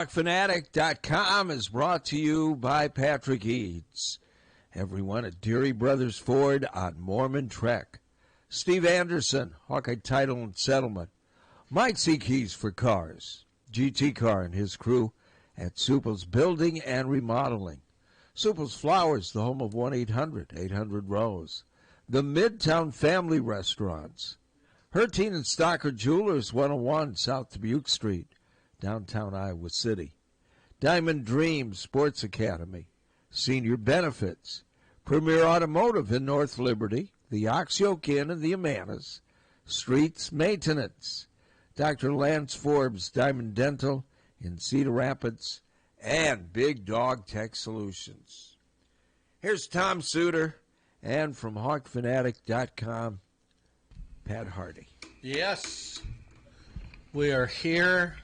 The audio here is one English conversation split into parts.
Hawkfanatic.com is brought to you by Patrick Eads. Everyone at Deary Brothers Ford on Mormon Trek. Steve Anderson, Hawkeye Title and Settlement. Mike Seakeys for Cars. GT Car and his crew at Supple's Building and Remodeling. Supple's Flowers, the home of 1-800-800-ROSE. The Midtown Family Restaurants. Hertine and Stocker Jewelers, 101 South Dubuque Street, downtown Iowa City. Diamond Dreams Sports Academy. Senior Benefits. Premier Automotive in North Liberty. The Oxyoke Inn and the Amanas. Streets Maintenance. Dr. Lance Forbes Diamond Dental in Cedar Rapids. And Big Dog Tech Solutions. Here's Tom Suter, and from Hawkfanatic.com, Pat Harty. Yes, we are here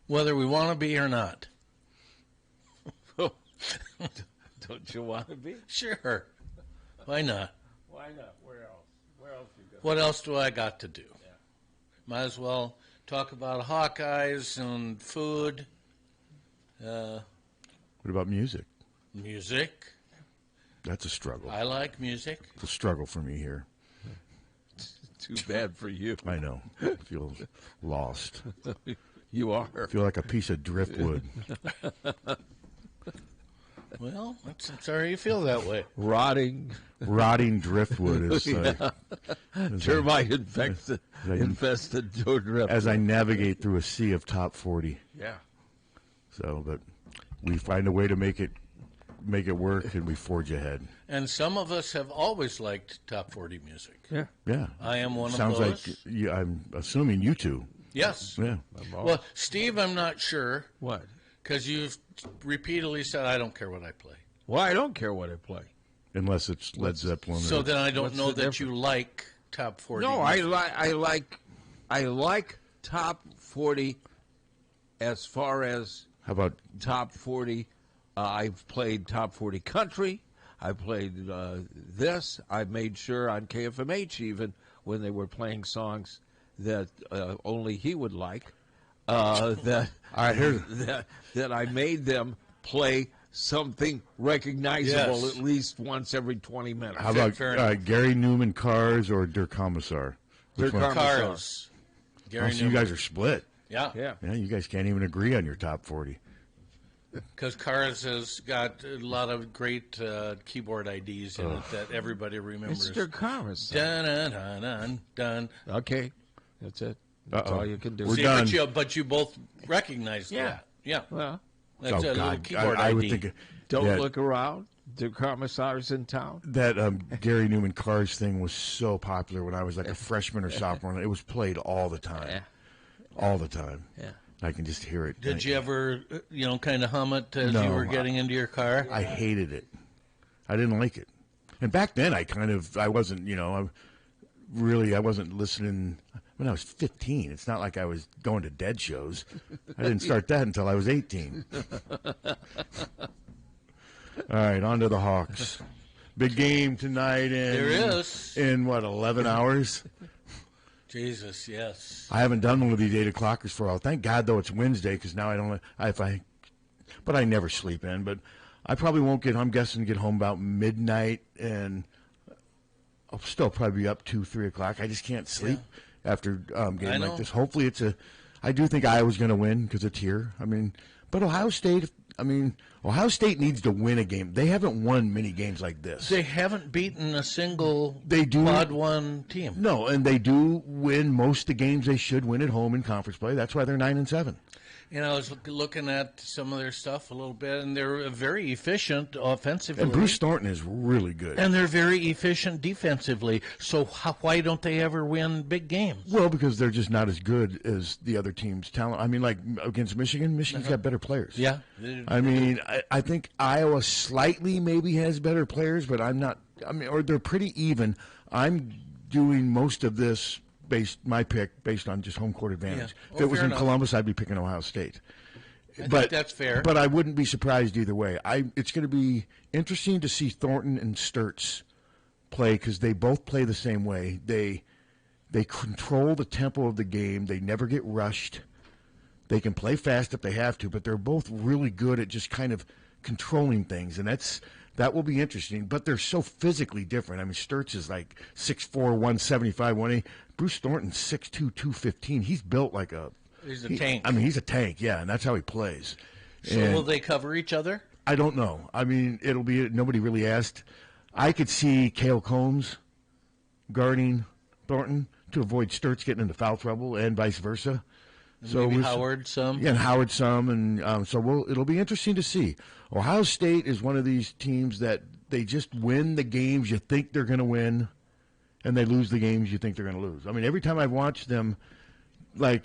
whether we want to be or not. Don't you want to be? Sure. Why not? Why not? Where else? Where else you go? What else do I got to do? Yeah. Might as well talk about Hawkeyes and food. What about music? Music. That's a struggle. I like music. It's a struggle for me here. Too bad for you. I know. I feel lost. You are. I feel like a piece of driftwood. Well, I'm sorry you feel that way. Rotting driftwood is termite infested driftwood. As I navigate through a sea of top 40. Yeah. So, but we find a way to make it work, and we forge ahead. And some of us have always liked top 40 music. Yeah. Yeah. I am one Sounds of those. Sounds like I'm assuming you two. Yes. Yeah. Well, Steve, I'm not sure. What? Because you've repeatedly said, I don't care what I play. Well, I don't care what I play. Unless it's Led Zeppelin. So then I don't know that you like top 40. No, I like top 40 as far as how about top 40. I've played top 40 country. I played this. I made sure on KFMH even when they were playing songs that only he would like. That I made them play something recognizable at least once every 20 minutes. How about Gary Newman Cars or Der Kommissar? Der Kommissar. Cars. Gary so you guys are split. Yeah. Yeah. Yeah, you guys can't even agree on your top 40. Because Cars has got a lot of great keyboard IDs in it that everybody remembers. Mr. Commissar. Dun, dun, dun, dun, dun. Okay. That's it. That's all you can do. We're done. But you both recognize that. Yeah. Well, that's a little keyboard I ID. would think don't look around. The Commissar's in town. That Gary Newman Cars thing was so popular when I was like a freshman or sophomore. It was played all the time. Yeah. All the time. Yeah. I can just hear it. Did you ever, kind of hum it as you were getting into your car? I hated it. I didn't like it. And back then, I wasn't, I wasn't listening when I was 15. It's not like I was going to Dead shows. I didn't start that until I was 18. All right, on to the Hawks. Big game tonight. There is. In, 11 hours? Jesus, yes. I haven't done one of these 8 o'clockers for a while. Thank God, though, it's Wednesday because now I don't. But I never sleep in. But I probably won't get. I'm guessing get home about midnight, and I'll still probably be up 2, 3 o'clock. I just can't sleep after a game like this. Hopefully, I do think Iowa's going to win because it's here. But Ohio State. Ohio State needs to win a game. They haven't won many games like this. They haven't beaten a single quad one team. No, and they do win most of the games they should win at home in conference play. That's why they're 9-7. I was looking at some of their stuff a little bit, and they're very efficient offensively. And Bruce Thornton is really good. And they're very efficient defensively. So why don't they ever win big games? Well, because they're just not as good as the other team's talent. Like against Michigan, Michigan's got better players. Yeah. I think Iowa slightly maybe has better players, but or they're pretty even. I'm doing most of this my pick based on just home court advantage. Yeah. If it was in Columbus, I'd be picking Ohio State. I think that's fair. But I wouldn't be surprised either way. It's going to be interesting to see Thornton and Sturtz play because they both play the same way. They control the tempo of the game. They never get rushed. They can play fast if they have to, but they're both really good at just kind of controlling things, and that will be interesting. But they're so physically different. I mean, Sturts is like 6'4", 175, 180. Bruce Thornton's 6'2", 215. He's built like a... He's a tank. I mean, he's a tank, yeah, and that's how he plays. So will they cover each other? I don't know. I mean, it'll be... Nobody really asked. I could see Cale Combs guarding Thornton to avoid Sturts getting into foul trouble, and vice versa. So maybe Howard some. Yeah, and Howard some, and so it'll be interesting to see. Ohio State is one of these teams that they just win the games you think they're going to win, and they lose the games you think they're going to lose. I mean, every time I've watched them, like,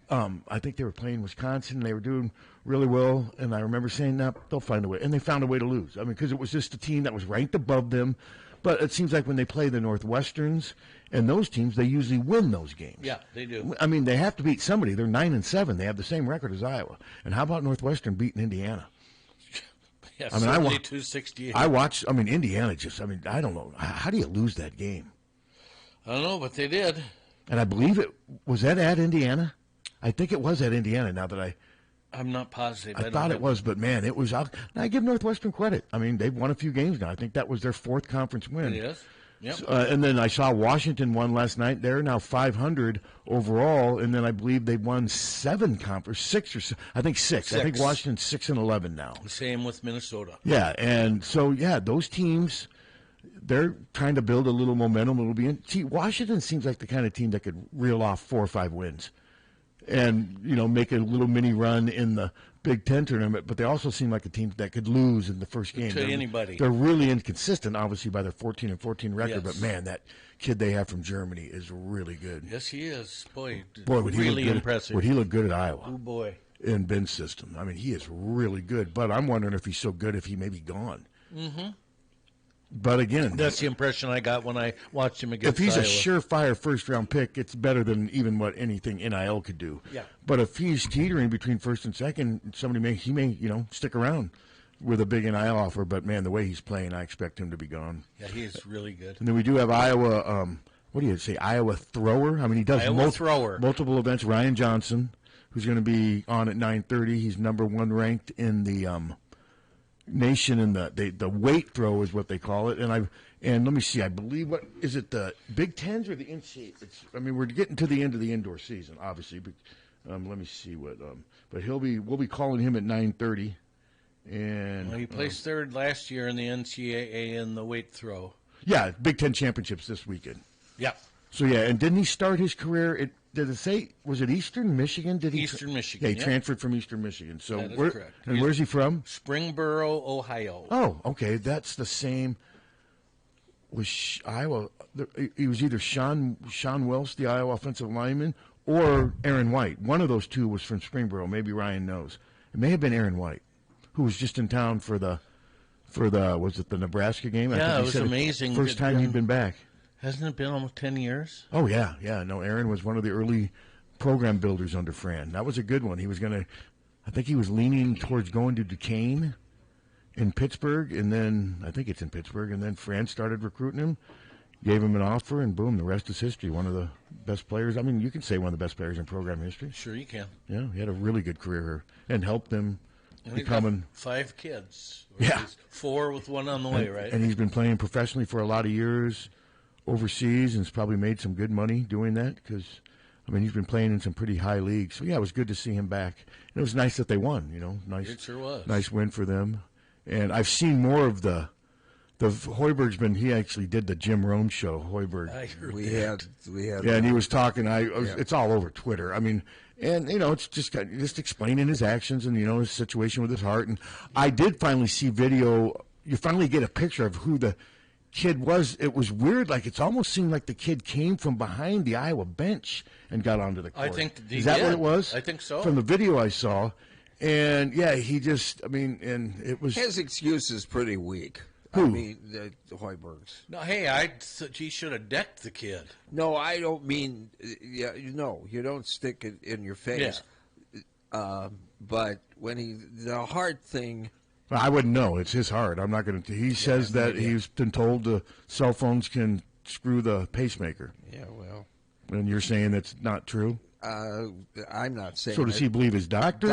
I think they were playing Wisconsin, and they were doing really well, and I remember saying, no, they'll find a way. And they found a way to lose. I mean, because it was just a team that was ranked above them. But it seems like when they play the Northwesterns and those teams, they usually win those games. Yeah, they do. I mean, they have to beat somebody. They're 9-7. They have the same record as Iowa. And how about Northwestern beating Indiana? Yeah, I mean, certainly 268. I watched. I mean, Indiana just. I mean, I don't know. How do you lose that game? I don't know, but they did. And I believe it was that at Indiana. I think it was at Indiana. Now that I'm not positive. I thought it was, but man, it was. I give Northwestern credit. I mean, they've won a few games now. I think that was their 4th conference win. It is. Yep. And then I saw Washington won last night. They're now 500 overall, and then I believe they won 7 conference, 6 or I think 6. I think Washington's 6-11 now. Same with Minnesota. Yeah, and so those teams, they're trying to build a little momentum. It'll be see, Washington seems like the kind of team that could reel off 4 or 5 wins, and make a little mini run in the Big Ten tournament. But they also seem like a team that could lose in the first game to anybody. They're really inconsistent, obviously, by their 14-14 record. Yes. But man, that kid they have from Germany is really good. Yes, he is. Boy, would he really look good, impressive. Would he look good at Iowa? Oh boy, in Ben's system. I mean, he is really good. But I'm wondering if he's so good if he may be gone. Mm-hmm. But again, that's the impression I got when I watched him against If he's Iowa. a surefire first-round pick, it's better than even what anything NIL could do. Yeah. But if he's teetering between first and second, he may stick around with a big NIL offer. But man, the way he's playing, I expect him to be gone. Yeah, he's really good. And then we do have Iowa. What do you say? Iowa thrower. I mean, he does multiple events. Ryan Johnson, who's going to be on at 9:30. He's number 1 ranked in the nation in the weight throw is what they call it. And let me see. I believe is it the Big Tens or the NCAA? We're getting to the end of the indoor season, obviously. But let me see what. But we'll be calling him at 9:30. And he placed 3rd last year in the NCAA in the weight throw. Yeah, Big Ten championships this weekend. Yeah. So and didn't he start his career? Did it say was it Eastern Michigan? Eastern Michigan? Yeah, he transferred from Eastern Michigan. So that is correct. And where's he from? Springboro, Ohio. Oh, okay, that's the same. Was Iowa? He was either Sean Welsh, the Iowa offensive lineman, or Aaron White. One of those two was from Springboro. Maybe Ryan knows. It may have been Aaron White, who was just in town for the was it the Nebraska game? Yeah, I think it was amazing. First time he'd been back. Hasn't it been almost 10 years? Oh, yeah. No, Aaron was one of the early program builders under Fran. That was a good one. He was I think he was leaning towards going to Duquesne in Pittsburgh, and then, I think it's in Pittsburgh, and then Fran started recruiting him, gave him an offer, and boom, the rest is history. One of the best players. I mean, you can say one of the best players in program history. Sure you can. Yeah, he had a really good career here and helped them becoming 5 kids. Yeah. 4 with 1 on the way, right? And he's been playing professionally for a lot of years overseas and has probably made some good money doing that because, he's been playing in some pretty high leagues. So, yeah, it was good to see him back. And it was nice that they won, Nice, it sure was. Nice win for them. And I've seen more of the Hoiberg's he actually did the Jim Rome show, Hoiberg. We had. Yeah, and he was talking. It's all over Twitter. And it's just explaining his actions and his situation with his heart. And I did finally see video. You finally get a picture of who the kid was. It was weird. Like it almost seemed like the kid came from behind the Iowa bench and got onto the court. I think is that what it was? I think so. From the video I saw, and yeah, he just. And it was his excuse is pretty weak. Who? The Hoiberg's. No, hey, he should have decked the kid. No, I don't mean. Yeah, no, you don't stick it in your face. Yeah. But when the heart thing. I wouldn't know. It's his heart. I'm not going to. He says that he's been told the cell phones can screw the pacemaker. Yeah, well. And you're saying that's not true? I'm not saying. So does he believe his doctor?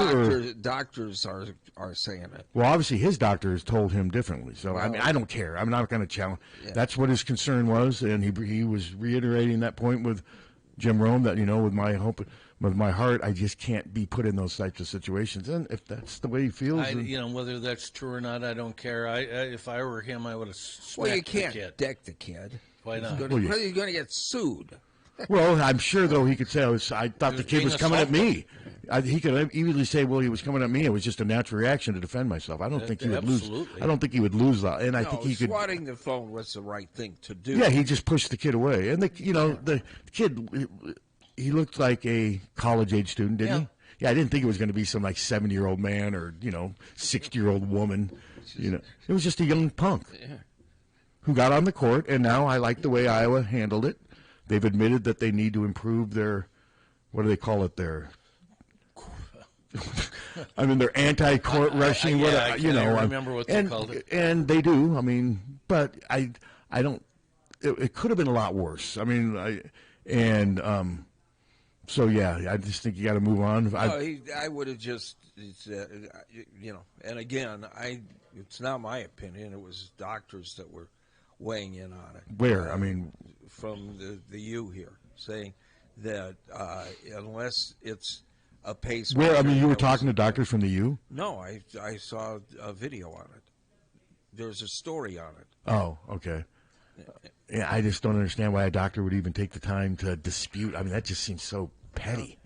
Doctors are saying it. Well, obviously his doctor has told him differently. So I mean, I don't care. I'm not going to challenge. Yeah. That's what his concern was, and he was reiterating that point with Jim Rome that with my hope, with my heart, I just can't be put in those types of situations. And if that's the way he feels, whether that's true or not, I don't care. If I were him, I would have smacked you can't the kid. deck the kid. Why not? He's going to get sued. Well, I'm sure, though, he could say, I thought the kid was coming at me. He could easily say, well, he was coming at me. It was just a natural reaction to defend myself. I don't think he would lose. I don't think he would lose that. And I think he could. Swatting the phone was the right thing to do. Yeah, he just pushed the kid away. And, the kid, he looked like a college-age student, didn't he? Yeah, I didn't think it was going to be some, 70-year-old man or, 60-year-old woman. It was just a young punk who got on the court, and now I like the way Iowa handled it. They've admitted that they need to improve their, what do they call it, their anti-court rushing. I remember what they called it. And they do. But I don't. It could have been a lot worse. I just think you got to move on. I would have just, and again, it's not my opinion. It was doctors that were weighing in on it. Where? From the U here, saying that unless it's a pacemaker. Where? You were talking to doctors from the U? No, I saw a video on it. There's a story on it. Oh, okay. Yeah, I just don't understand why a doctor would even take the time to dispute. That just seems so petty.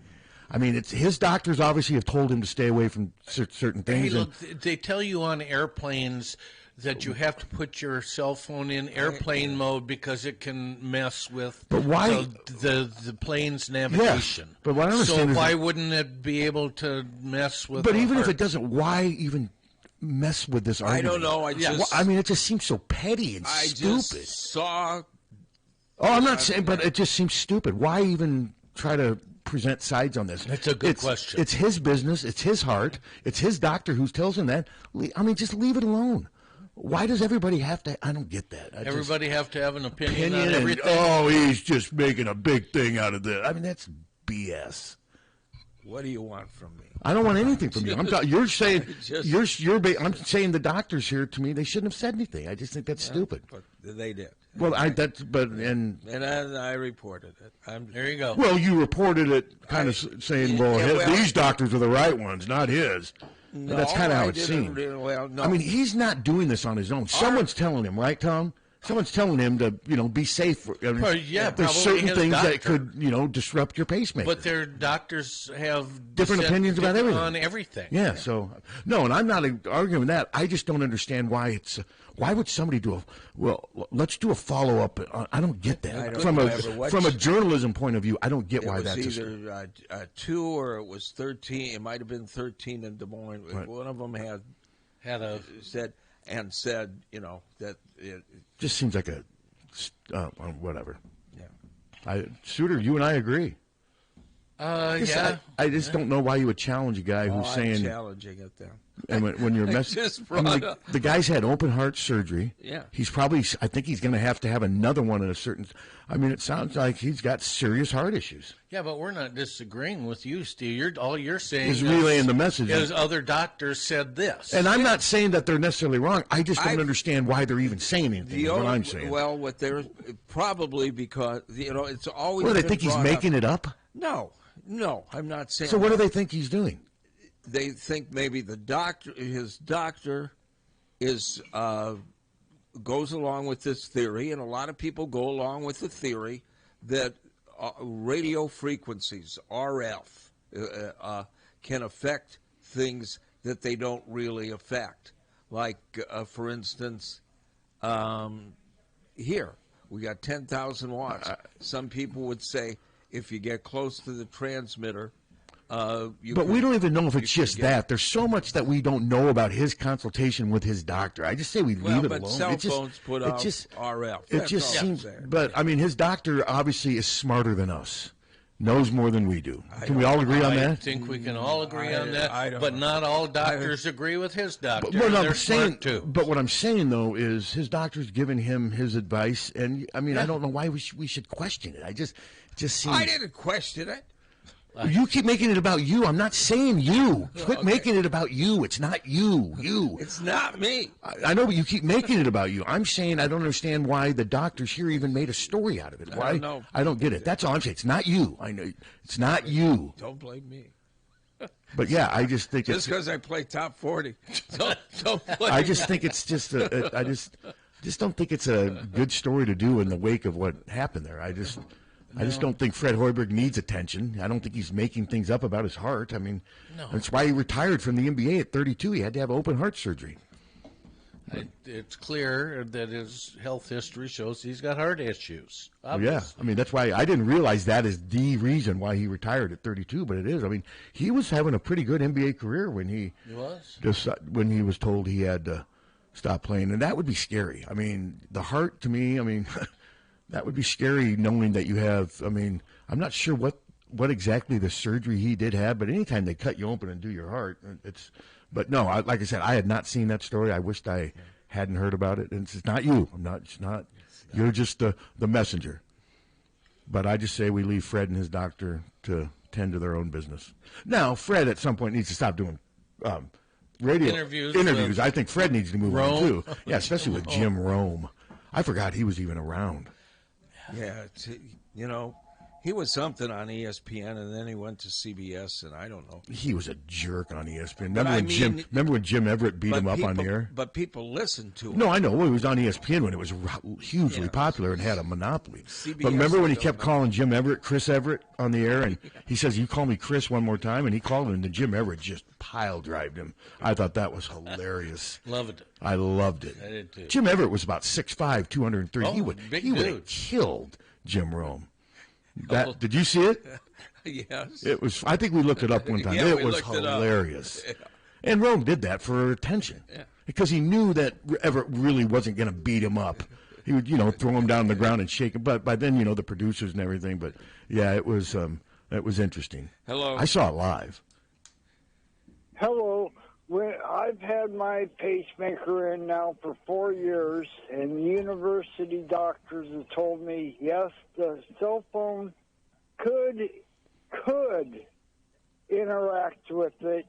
It's his doctors obviously have told him to stay away from certain things. Hey, look, they tell you on airplanes that you have to put your cell phone in airplane mode because it can mess with the plane's navigation. Yes, but what I understand why wouldn't it be able to mess with? But even if it doesn't, why even mess with this argument? I don't know. It just seems so petty and stupid. Just saw. I'm not saying, but it just seems stupid. Why even try to present sides on this? That's a good question. It's his business. It's his heart. It's his doctor who tells him that. Just leave it alone. Why does everybody have to? I don't get that. Everybody have to have an opinion on everything. He's just making a big thing out of this. That's BS. What do you want from me? I don't want anything from you. You're saying I'm saying the doctors here to me they shouldn't have said anything. I just think that's stupid. But they did. Well, I reported it. There you go. Well, you reported it, kind of saying, these doctors are the right ones, not his. No, that's kind of how it seemed. No. He's not doing this on his own. Someone's telling him, right, Tom? Someone's telling him to, be safe. There's certain things that could, disrupt your pacemaker. But their doctors have different opinions about everything. On everything. Yeah. So no, and I'm not arguing that. I just don't understand why it's. Why would somebody let's do a follow up? I don't get that. From a journalism point of view, I don't get why that's. It was either 2 or it was 13. It might have been 13 in Des Moines. Right. One of them said that it just seems like a whatever. Yeah. Suter, you and I agree. Yeah. I just don't know why you would challenge a guy who's saying. I'm challenging it then. And when you're the guy's had open heart surgery. Yeah. He's probably. I think he's going to have another one at a certain. It sounds like he's got serious heart issues. Yeah, but we're not disagreeing with you, Steve. All you're saying is relaying the message. Is other doctors said this, and I'm not saying that they're necessarily wrong. I just don't understand why they're even saying anything. What I'm saying. Well, what they're probably because it's always. What do they think he's making it up? No, I'm not saying. So what do they think he's doing? They think maybe his doctor, goes along with this theory, and a lot of people go along with the theory that radio frequencies, RF, can affect things that they don't really affect. Like, for instance, here we got 10,000 watts. Some people would say if you get close to the transmitter. But we don't even know if it's just that. There's so much that we don't know about his consultation with his doctor. I just say we leave it alone. Cell phones put out RF. It just seems. But his doctor obviously is smarter than us. Knows more than we do. Can we all agree on that? I think we can all agree on that. But not all doctors agree with his doctor. They're smart too. But what I'm saying though is his doctor's giving him his advice, and I don't know why we should question it. It just seems. I didn't question it. You keep making it about you. I'm not saying you. Quit making it about you. It's not you. You. It's not me. I know, but you keep making it about you. I'm saying I don't understand why the doctors here even made a story out of it. Why? I don't get it. That's all I'm saying. It's not you. I know. It's not you. Don't blame me. But yeah, I just think just because I play top 40. Don't blame I just think it's just I just don't think it's a good story to do in the wake of what happened there. I just don't think Fred Hoiberg needs attention. I don't think he's making things up about his heart. I mean, that's why he retired from the NBA at 32. He had to have open heart surgery. It's clear that his health history shows he's got heart issues. Yeah, I mean, that's why I didn't realize that is the reason why he retired at 32, but it is. I mean, he was having a pretty good NBA career when he was told he had to stop playing, and that would be scary. I mean, the heart to me, I mean, that would be scary knowing that you have. I mean, I'm not sure what exactly the surgery he did have, but anytime they cut you open and do your heart, it's. But no, like I said, I had not seen that story. I wished I hadn't heard about it. And it's not you. It's not. You're just the messenger. But I just say we leave Fred and his doctor to tend to their own business. Now, Fred at some point needs to stop doing radio interviews. I think Fred needs to move on too. Yeah, especially with Jim Rome. I forgot he was even around. Yeah, he was something on ESPN, and then he went to CBS, and I don't know. He was a jerk on ESPN. Remember when Jim Everett beat him up on the air? But people listened to him. No, I know. Well, he was on ESPN when it was hugely popular and had a monopoly. CBS, but remember when he kept calling Jim Everett Chris Everett on the air, and he says, "You call me Chris one more time," and he called him, and then Jim Everett just pile-drived him. I thought that was hilarious. Loved it. I loved it. I did too. Jim Everett was about 6'5", 230. He would have killed Jim Rome. Did you see it? Yes. It was. I think we looked it up one time. It was hilarious. Yeah. And Rome did that for attention because he knew that Everett really wasn't going to beat him up. He would, throw him down on the ground and shake him. But by then, the producers and everything. But yeah, it was interesting. Hello. I saw it live. Hello. I've had my pacemaker in now for 4 years, and the university doctors have told me, yes, the cell phone could interact with it,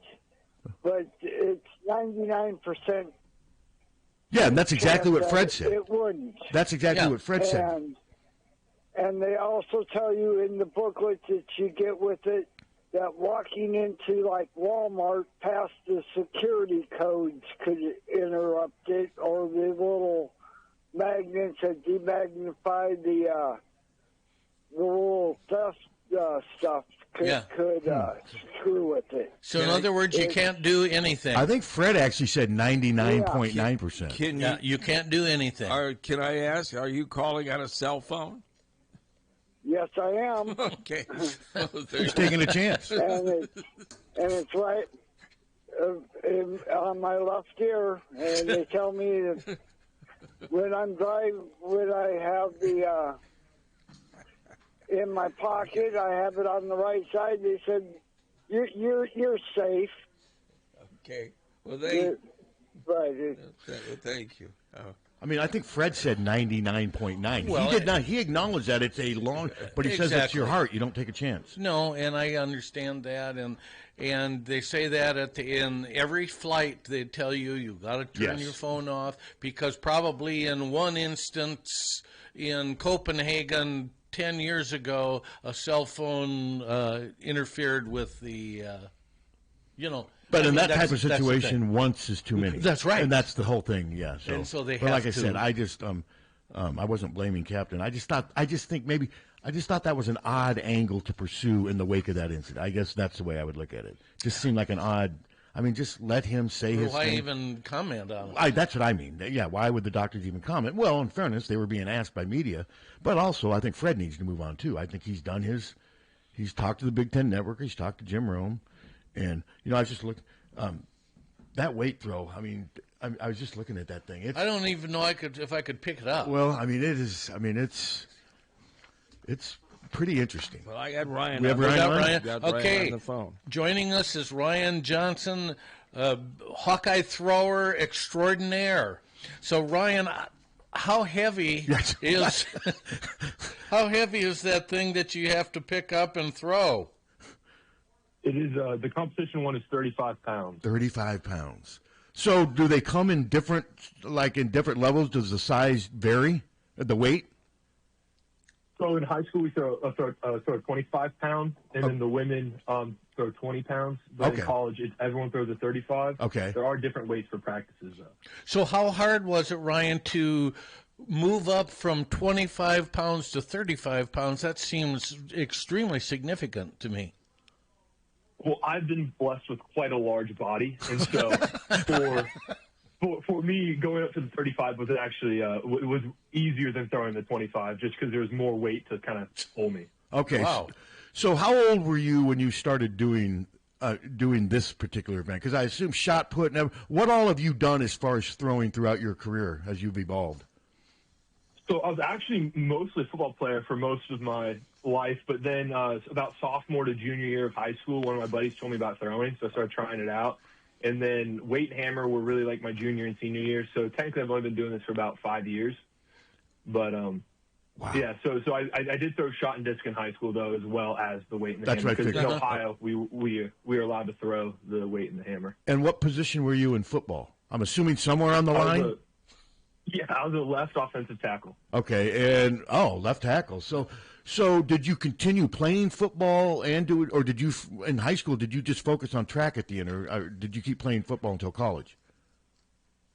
but it's 99%. Yeah, and that's exactly what Fred said. It wouldn't. That's exactly what Fred said. And they also tell you in the booklet that you get with it that walking into, like, Walmart past the security codes could interrupt it, or the little magnets that demagnify the little theft stuff could screw with it. So, in other words, you can't do anything. I think Fred actually said 99.9%. You can't do anything. Can I ask, are you calling on a cell phone? Yes, I am. Okay. He's taking a chance. And it's right on my left ear. And they tell me that when I'm driving, when I have the in my pocket, I have it on the right side. They said, "You're safe." Okay. Well, thank you. I mean, I think Fred said 99.9. Well, he did not. He acknowledged that it's a long, but he says it's your heart. You don't take a chance. No, and I understand that, and they say that in every flight they tell you got to turn your phone off because probably in one instance in Copenhagen 10 years ago, a cell phone interfered with the, But in that type of situation, once is too many. That's right, and that's the whole thing. Yeah. So, and so they. But like I said, I just I wasn't blaming Captain. I just thought that was an odd angle to pursue in the wake of that incident. I guess that's the way I would look at it. Just seemed like an odd. I mean, just let him say his thing. Why even comment on it? That's what I mean. Yeah, why would the doctors even comment? Well, in fairness, they were being asked by media, but also I think Fred needs to move on too. I think he's done his. He's talked to the Big Ten Network. He's talked to Jim Rome. And, I was just looking, that weight throw, I mean, I was just looking at that thing. I don't even know if I could pick it up. Well, I mean, it's pretty interesting. Well, I got Ryan. We have Ryan. Got okay. Ryan on the phone. Joining us is Ryan Johnson, Hawkeye thrower extraordinaire. So, Ryan, how heavy is that thing that you have to pick up and throw? It is the competition one is 35 pounds. 35 pounds. So do they come in different levels? Does the size vary? The weight? So in high school we throw 25 pounds, and then the women throw 20 pounds. But in college, everyone throws a 35. Okay. There are different weights for practices, though. So how hard was it, Ryan, to move up from 25 pounds to 35 pounds? That seems extremely significant to me. Well, I've been blessed with quite a large body, and so for me, going up to the 35 was actually it was easier than throwing the 25, just because there was more weight to kind of pull me. Okay. Wow. So how old were you when you started doing this particular event? Because I assume shot put. What all have you done as far as throwing throughout your career as you've evolved? So I was actually mostly a football player for most of my life, but then about sophomore to junior year of high school, one of my buddies told me about throwing, so I started trying it out. And then weight and hammer were really like my junior and senior year. So technically I've only been doing this for about 5 years. But, wow. yeah, so I did throw shot and disc in high school, though, as well as the weight and the hammer. Because in Ohio, we are allowed to throw the weight and the hammer. And what position were you in football? I'm assuming somewhere on the line? I was a left offensive tackle. Okay, and left tackle. So did you continue playing football and do it, or did you in high school? Did you just focus on track at the end, or did you keep playing football until college?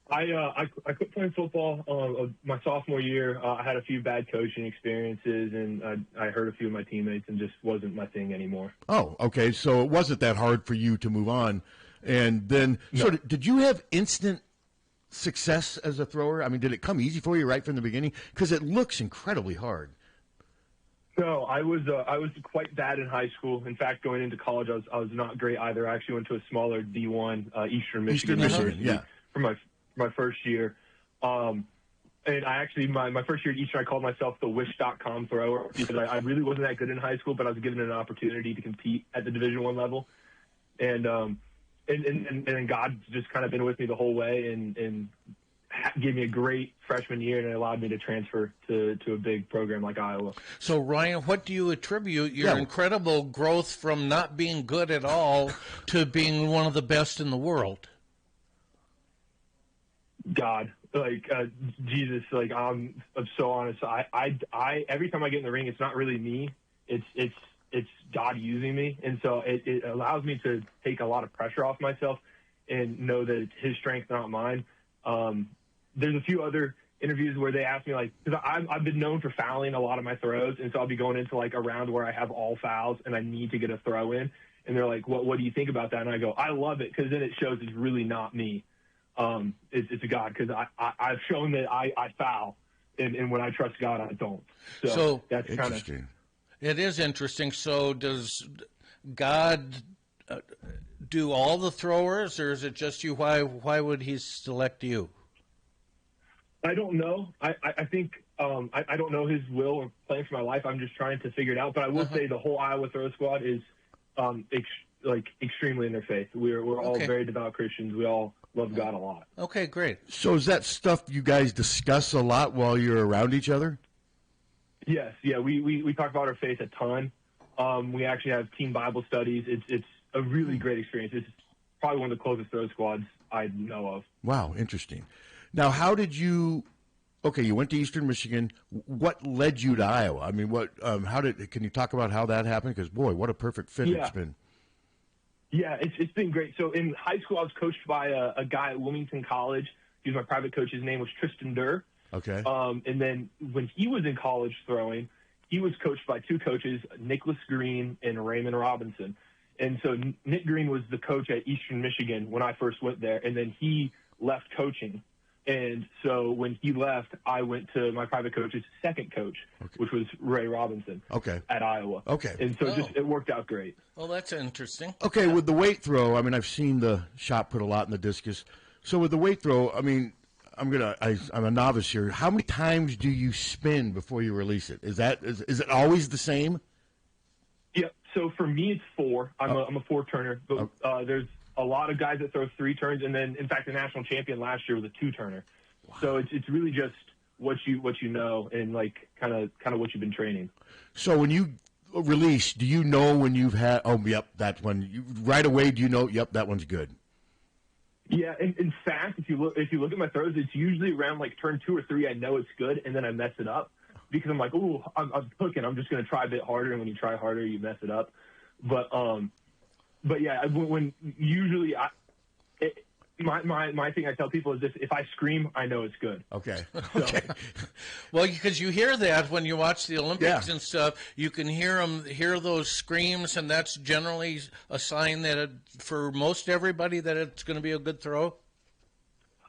I quit playing football my sophomore year. I had a few bad coaching experiences, and I hurt a few of my teammates, and just wasn't my thing anymore. Oh, okay. So it wasn't that hard for you to move on, and then did you have instant success as a thrower? I mean, did it come easy for you right from the beginning? Because it looks incredibly hard. No, I was quite bad in high school. In fact, going into college, I was not great either. I actually went to a smaller D1 Eastern Michigan University for my first year. And I actually my first year at Eastern, I called myself the Wish.com thrower because I really wasn't that good in high school, but I was given an opportunity to compete at the Division I level, and God's just kind of been with me the whole way and gave me a great freshman year, and it allowed me to transfer to a big program like Iowa. So, Ryan, what do you attribute your incredible growth from not being good at all to being one of the best in the world? God, Jesus, I'm so honest. I every time I get in the ring, it's not really me. It's God using me, and so it allows me to take a lot of pressure off myself and know that it's His strength, not mine. There's a few other interviews where they ask me, because I've been known for fouling a lot of my throws, and so I'll be going into a round where I have all fouls and I need to get a throw in, and they're like, what do you think about that? And I go, I love it, because then it shows it's really not me. It's a God, because I've shown that I foul, and when I trust God, I don't. So that's kind of It is interesting. So does God do all the throwers, or is it just you? Why would He select you? I don't know. I think I don't know His will or plan for my life. I'm just trying to figure it out. But I will say the whole Iowa throw squad is extremely in their faith. We're all very devout Christians. We all love God a lot. Okay, great. So is that stuff you guys discuss a lot while you're around each other? Yes, yeah. We talk about our faith a ton. We actually have team Bible studies. It's a really great experience. It's probably one of the closest throw squads I know of. Wow, interesting. Now, how did you? Okay, you went to Eastern Michigan. What led you to Iowa? I mean, can you talk about how that happened? Because boy, what a perfect fit it's been. Yeah, it's been great. So in high school, I was coached by a guy at Wilmington College. He was my private coach. His name was Tristan Durr. Okay. And then when he was in college throwing, he was coached by two coaches, Nicholas Green and Raymond Robinson. And so Nick Green was the coach at Eastern Michigan when I first went there, and then he left coaching. And so when he left, I went to my private coach's second coach, which was Ray Robinson at Iowa. Okay. And so it worked out great. Well, that's interesting. Okay, with the weight throw, I mean, I've seen the shot put a lot in the discus. So with the weight throw, I mean, I'm a novice here. How many times do you spin before you release it? Is it always the same? Yeah. So for me, it's 4. I'm a 4-turner, but there's a lot of guys that throw 3 turns, and then in fact the national champion last year was a 2-turner. Wow. So it's really just what you know and kind of what you've been training. So when you release, do you know when you've had? Oh, yep, that one. Right away, do you know? Yep, that one's good. Yeah, in fact, if you look at my throws, it's usually around like turn 2 or 3. I know it's good, and then I mess it up because I'm like, ooh, I'm cooking. I'm just going to try a bit harder, and when you try harder, you mess it up. But yeah, when usually my thing I tell people is this: if I scream, I know it's good. Okay. So, Okay. Well, because you hear that when you watch the Olympics Yeah. and stuff, you can hear those screams, and that's generally a sign that for most everybody that it's going to be a good throw.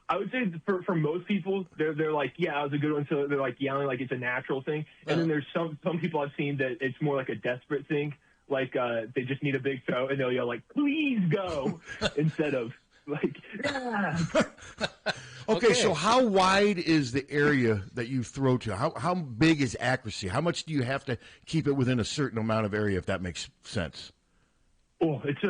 I would say for most people, they're like, yeah, that was a good one. So they're like yelling like it's a natural thing. And then there's some people I've seen that it's more like a desperate thing. Like they just need a big throw, and they'll yell like, please go, instead of like, ah. Okay, so how wide is the area that you throw to? How big is accuracy? How much do you have to keep it within a certain amount of area, if that makes sense? Oh, it's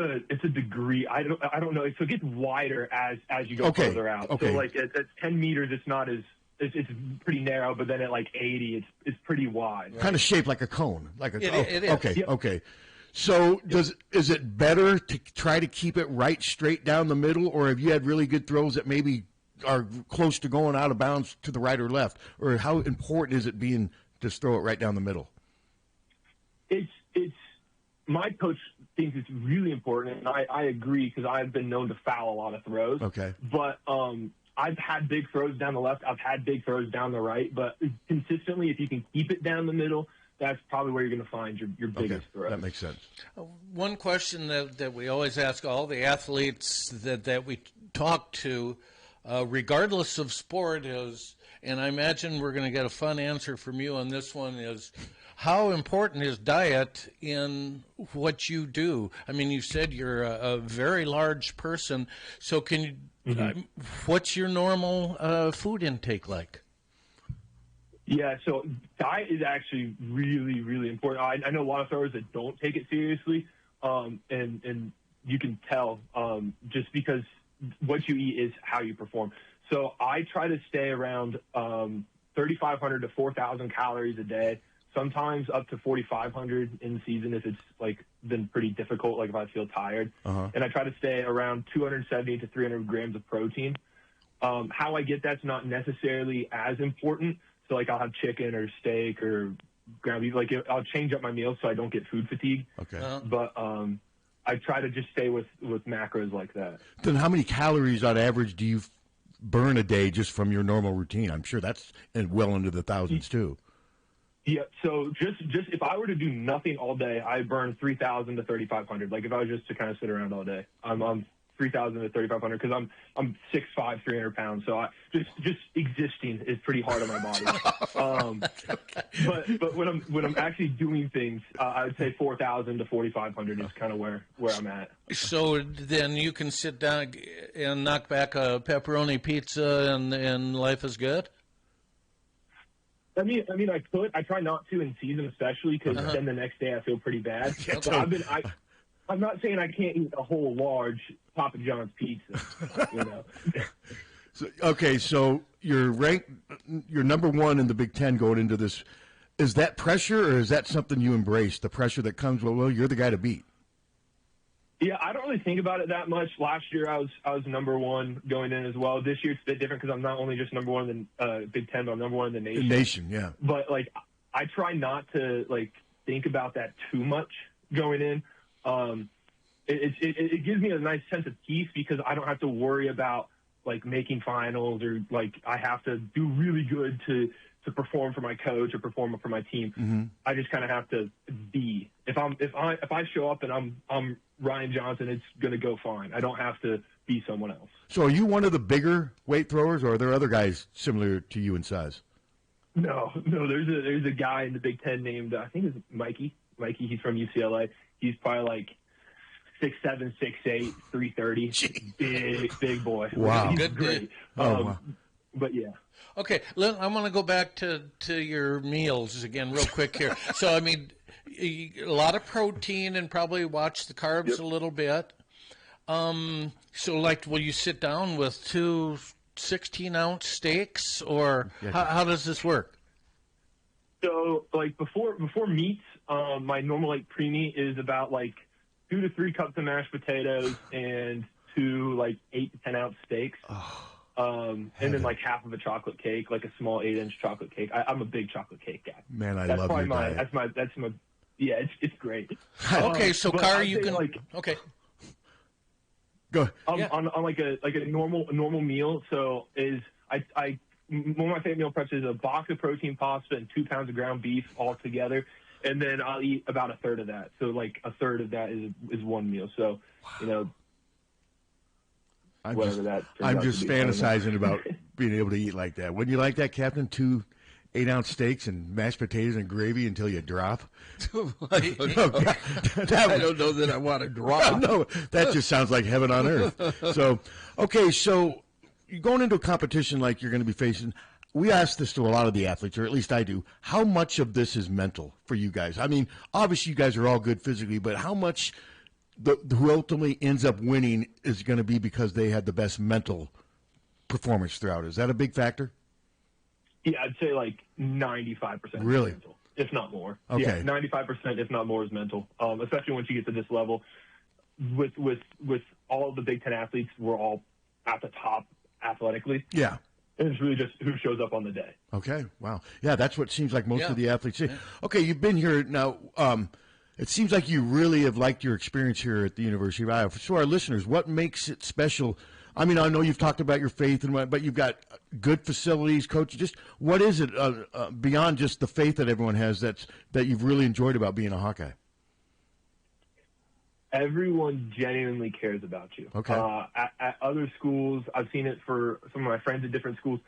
a degree. I don't know. So it gets wider as you go further out. Okay. So like at 10 meters, it's not as it's pretty narrow, but then at like 80, it's pretty wide. Right? Kind of shaped like a cone, like a. It is. Okay, Yep. okay. So is it better to try to keep it right straight down the middle, or have you had really good throws that maybe are close to going out of bounds to the right or left, or how important is it being just throw it right down the middle? It's my coach thinks it's really important, and I agree because I've been known to foul a lot of throws. Okay. But I've had big throws down the left. I've had big throws down the right. But consistently, if you can keep it down the middle, that's probably where you're going to find your biggest throw. That makes sense. One question that we always ask all the athletes that we talk to, regardless of sport, is, and I imagine we're going to get a fun answer from you on this one, is how important is diet in what you do? I mean, you said you're a very large person, so can you? What's your normal food intake like? Yeah, so diet is actually really, really important. I know a lot of throwers that don't take it seriously, and you can tell just because what you eat is how you perform. So I try to stay around 3,500 to 4,000 calories a day, sometimes up to 4,500 in the season if it's like been pretty difficult, like if I feel tired. And I try to stay around 270 to 300 grams of protein. How I get that's not necessarily as important. So, like, I'll have chicken or steak or ground beef. Like, I'll change up my meals so I don't get food fatigue. Okay. But I try to just stay with macros like that. Then how many calories on average do you burn a day just from your normal routine? I'm sure that's well into the thousands, too. Yeah, so just if I were to do nothing all day, I burn 3,000 to 3,500. Like, if I was just to kind of sit around all day, I'm 3,000 to 3,500 because I'm 6'5", 300 pounds. So just existing is pretty hard on my body. But when I'm actually doing things, I would say 4,000 to 4,500 is kind of where I'm at. So then you can sit down and knock back a pepperoni pizza, and life is good. I mean, I could. I try not to in season, especially because then the next day I feel pretty bad. But I'm not saying I can't eat a whole large Papa John's pizza. You know. So you're ranked, you're number one in the Big Ten going into this. Is that pressure, or is that something you embrace? The pressure that comes, well, you're the guy to beat. Yeah, I don't really think about it that much. Last year, I was number one going in as well. This year, it's a bit different because I'm not only just number one in the Big Ten, but I'm number one in the nation. The nation, yeah. But like, I try not to like think about that too much going in. It gives me a nice sense of peace because I don't have to worry about like making finals or like I have to do really good to perform for my coach or perform for my team. I just kind of have to be. If I show up and I'm Ryan Johnson, it's going to go fine. I don't have to be someone else. So are you one of the bigger weight throwers, or are there other guys similar to you in size? No. There's a guy in the Big Ten named I think it's Mikey. Mikey, he's from UCLA. He's probably like 6'7", 6'8", 330. Big boy. Wow. He's Good great. Wow. But yeah. Okay, I want to go back to your meals again real quick here. So, I mean, a lot of protein and probably watch the carbs a little bit. So, like, will you sit down with two 16-ounce steaks, or how does this work? So, like, before meats, my normal like preemie is about like 2 to 3 cups of mashed potatoes and 2 like 8 to 10 ounce steaks. And then like half of a chocolate cake, like a small 8-inch chocolate cake. I'm a big chocolate cake guy. Man, I that's love your diet. That's my. Yeah, it's great. Okay, so Car, you can okay. Go. On like a normal meal. So one of my favorite meal preps is a box of protein pasta and 2 pounds of ground beef all together, and then I'll eat about a third of that. So like a third of that is one meal. So I'm I'm just fantasizing about being able to eat like that. Wouldn't you like that, Captain? 2 8-ounce steaks and mashed potatoes and gravy until you drop. I don't know that I want to drop. No, that just sounds like heaven on earth. So, okay, so you're going into a competition like you're going to be facing. We ask this to a lot of the athletes, or at least I do. How much of this is mental for you guys? I mean, obviously you guys are all good physically, but how much who ultimately ends up winning is going to be because they had the best mental performance throughout? Is that a big factor? Yeah, I'd say like 95%. Really? Mental, if not more. Okay. Yeah, 95%, if not more, is mental. Especially once you get to this level. With all of the Big Ten athletes, we're all at the top athletically. Yeah. And it's really just who shows up on the day. Okay. Wow. Yeah, that's what seems like most of the athletes say. Okay, you've been here now. It seems like you really have liked your experience here at the University of Iowa. So our listeners, what makes it special? I mean, I know you've talked about your faith, but you've got good facilities, coaches. Just what is it beyond just the faith that everyone has that you've really enjoyed about being a Hawkeye? Everyone genuinely cares about you. Okay. At other schools, I've seen it for some of my friends at different schools.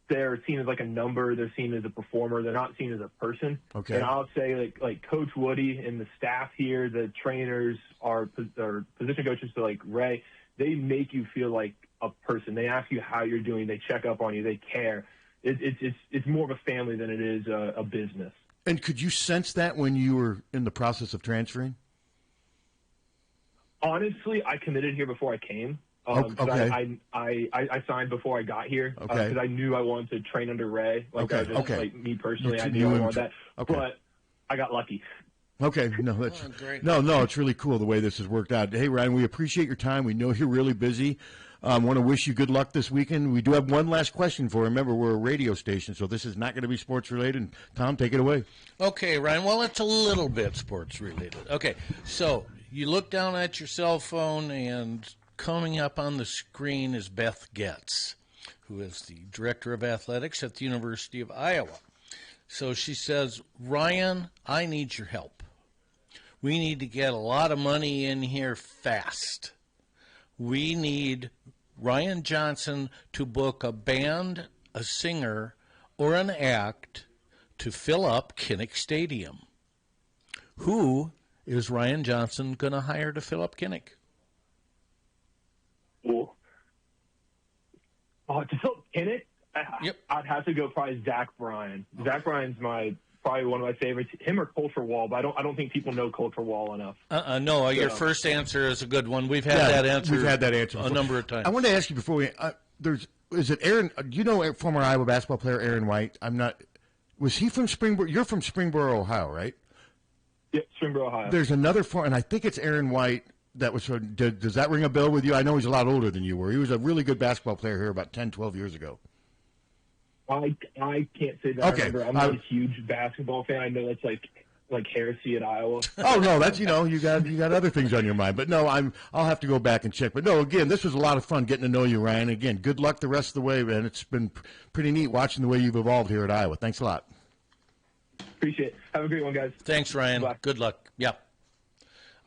They're seen as like a number. They're seen as a performer. They're not seen as a person. Okay. And I'll say like Coach Woody and the staff here, the trainers, our position coaches, so like Ray, they make you feel like a person. They ask you how you're doing. They check up on you. They care. It's more of a family than it is a business. And could you sense that when you were in the process of transferring? Honestly, I committed here before I came. Okay. I signed before I got here Okay. because I knew I wanted to train under Ray. Like me personally, I you knew I and- wanted that. okay. But I got lucky. Okay, no, that's great. no, it's really cool the way this has worked out. Hey, Ryan, we appreciate your time. We know you're really busy. Want to wish you good luck this weekend. We do have one last question for you. Remember, we're a radio station, so this is not going to be sports related. Tom, take it away. Okay, Ryan. Well, it's a little bit sports related. Okay, so you look down at your cell phone, and coming up on the screen is Beth Getz, who is the director of athletics at the University of Iowa. So she says, Ryan, I need your help. We need to get a lot of money in here fast. We need Ryan Johnson to book a band, a singer, or an act to fill up Kinnick Stadium. Who is Ryan Johnson going to hire to fill up Kinnick? Cool. To fill up Kinnick, Yep. I'd have to go probably Zach Bryan. Zach Bryan's probably one of my favorites. Him or Coulter Wall, but I don't think people know Coulter Wall enough. No, your first answer is a good one. We've had that answer. We've had that answer a before. number of times. I wanted to ask you before we. Is it Aaron? Do you know former Iowa basketball player Aaron White? I'm not. Was he from Springboro? You're from Springboro, Ohio, right? Yeah, Springboro, Ohio. There's another and I think it's Aaron White. That was. Does that ring a bell with you? I know he's a lot older than you were. He was a really good basketball player here about 10, 12 years ago. I can't say that. Okay. I remember. I'm not a huge basketball fan. I know that's like heresy at Iowa. Oh no, that's you got other things on your mind. But no, I'll have to go back and check. But no, again, this was a lot of fun getting to know you, Ryan. Again, good luck the rest of the way, man. It's been pretty neat watching the way you've evolved here at Iowa. Thanks a lot. Appreciate it. Have a great one, guys. Thanks, Ryan. Bye. Good luck. Yeah.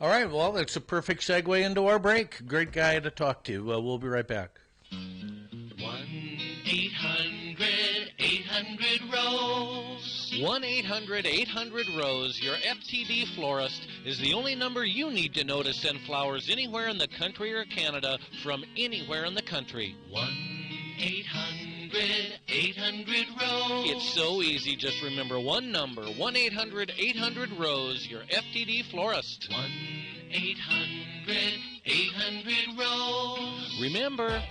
All right. Well, that's a perfect segue into our break. Great guy to talk to. We'll be right back. 1-800-800-ROSE. 1-800-800-ROSE. Your FTD florist is the only number you need to know to send flowers anywhere in the country or Canada from anywhere in the country. 1-800-800-ROSE. It's so easy. Just remember one number. 1-800-800-ROSE. Your FTD florist. 1-800-800-ROSE. Remember,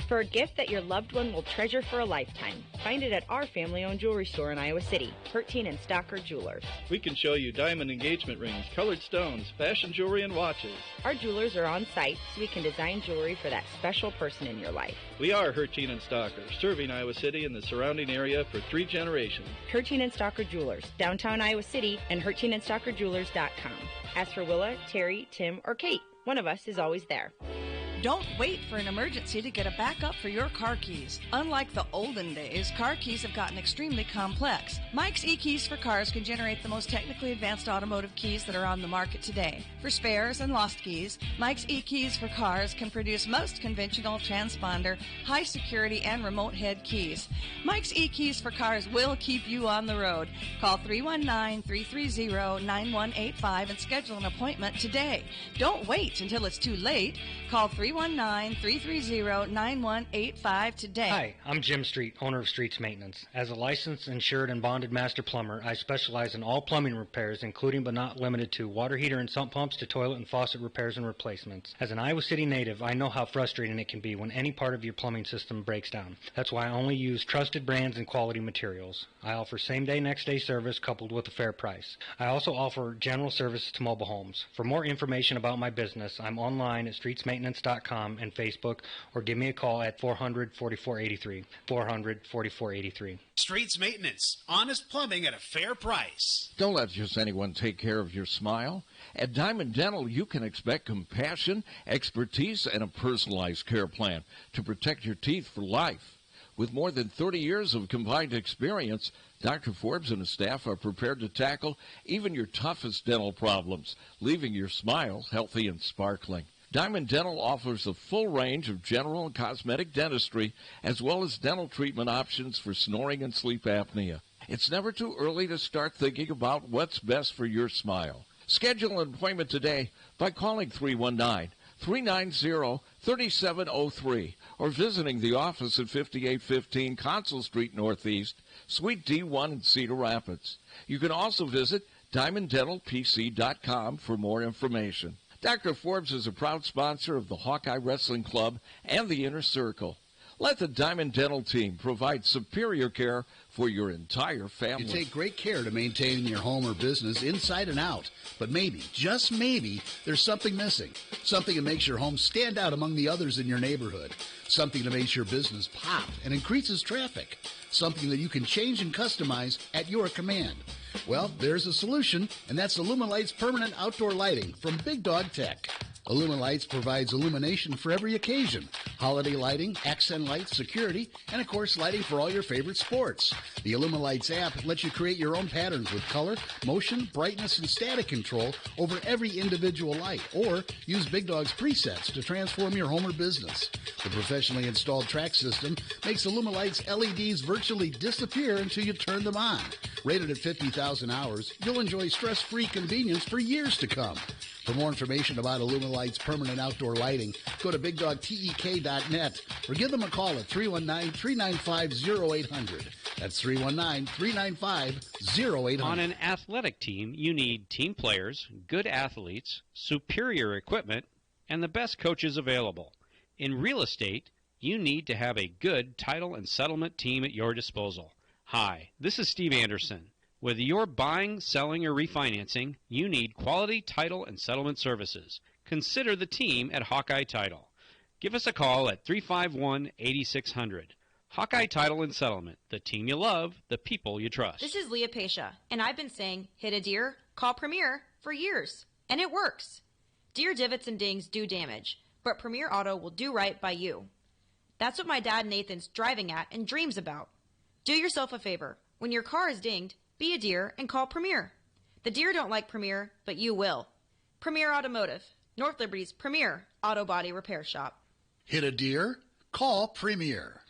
For a gift that your loved one will treasure for a lifetime, find it at our family-owned jewelry store in Iowa City, Hertine and Stocker Jewelers. We can show you diamond engagement rings, colored stones, fashion jewelry, and watches. Our jewelers are on site so we can design jewelry for that special person in your life. We are Hertine and Stocker, serving Iowa City and the surrounding area for 3 generations. Hertine and Stocker Jewelers, downtown Iowa City, and HertineandStockerJewelers.com. Ask for Willa, Terry, Tim, or Kate. One of us is always there. Don't wait for an emergency to get a backup for your car keys. Unlike the olden days, car keys have gotten extremely complex. Mike's eKeys for Cars can generate the most technically advanced automotive keys that are on the market today. For spares and lost keys, Mike's eKeys for Cars can produce most conventional transponder, high security, and remote head keys. Mike's eKeys for Cars will keep you on the road. Call 319-330-9185 and schedule an appointment today. Don't wait until it's too late. Call 319-330-9185 today. Hi, I'm Jim Street, owner of Streets Maintenance. As a licensed, insured, and bonded master plumber, I specialize in all plumbing repairs, including but not limited to water heater and sump pumps to toilet and faucet repairs and replacements. As an Iowa City native, I know how frustrating it can be when any part of your plumbing system breaks down. That's why I only use trusted brands and quality materials. I offer same-day, next-day service coupled with a fair price. I also offer general services to mobile homes. For more information about my business, I'm online at streetsmaintenance.com and Facebook, or give me a call at 400-4483, 400-4483. Streets Maintenance, honest plumbing at a fair price. Don't let just anyone take care of your smile. At Diamond Dental, you can expect compassion, expertise, and a personalized care plan to protect your teeth for life. With more than 30 years of combined experience, Dr. Forbes and his staff are prepared to tackle even your toughest dental problems, leaving your smile healthy and sparkling. Diamond Dental offers a full range of general and cosmetic dentistry, as well as dental treatment options for snoring and sleep apnea. It's never too early to start thinking about what's best for your smile. Schedule an appointment today by calling 319-390-3703 or visiting the office at 5815 Consul Street Northeast, Suite D1 in Cedar Rapids. You can also visit DiamondDentalPC.com for more information. Dr. Forbes is a proud sponsor of the Hawkeye Wrestling Club and the Inner Circle. Let the Diamond Dental team provide superior care for your entire family. You take great care to maintain your home or business inside and out. But maybe, just maybe, there's something missing. Something that makes your home stand out among the others in your neighborhood. Something that makes your business pop and increases traffic. Something that you can change and customize at your command. Well, there's a solution, and that's Illuminlight's permanent outdoor lighting from Big Dog Tech. Illuminlights provides illumination for every occasion. Holiday lighting, accent lights, security, and of course lighting for all your favorite sports. The Illuminlights app lets you create your own patterns with color, motion, brightness, and static control over every individual light, or use Big Dog's presets to transform your home or business. The professionally installed track system makes Illuminlight's LEDs virtually disappear until you turn them on. Rated at 50,000 hours, you'll enjoy stress-free convenience for years to come. For more information about Illuminlight's permanent outdoor lighting, go to BigDogTEK.net or give them a call at 319-395-0800. That's 319-395-0800. On an athletic team, you need team players, good athletes, superior equipment, and the best coaches available. In real estate, you need to have a good title and settlement team at your disposal. Hi, this is Steve Anderson. Whether you're buying, selling, or refinancing, you need quality title and settlement services. Consider the team at Hawkeye Title. Give us a call at 351-8600. Hawkeye Title and Settlement, the team you love, the people you trust. This is Leah Pasha, and I've been saying, hit a deer, call Premier for years. And it works. Deer divots and dings do damage, but Premier Auto will do right by you. That's what my dad Nathan's driving at and dreams about. Do yourself a favor. When your car is dinged, be a deer and call Premier. The deer don't like Premier, but you will. Premier Automotive, North Liberty's premier auto body repair shop. Hit a deer? Call Premier.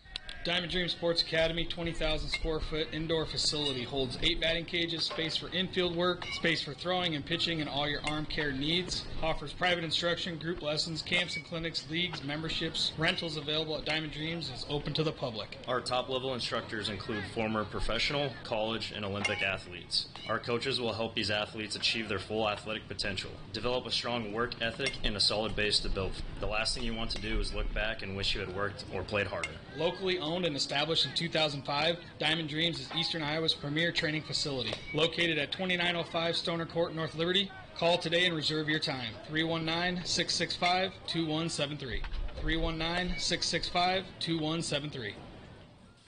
Diamond Dream Sports Academy 20,000 square foot indoor facility holds 8 batting cages, space for infield work, space for throwing and pitching and all your arm care needs. Offers private instruction, group lessons, camps and clinics, leagues, memberships. Rentals available at Diamond Dreams is open to the public. Our top-level instructors include former professional, college, and Olympic athletes. Our coaches will help these athletes achieve their full athletic potential, develop a strong work ethic, and a solid base to build. The last thing you want to do is look back and wish you had worked or played harder. Locally owned and established in 2005, Diamond Dreams is Eastern Iowa's premier training facility. Located at 2905 Stoner Court, North Liberty. Call today and reserve your time. 319-665-2173. 319-665-2173.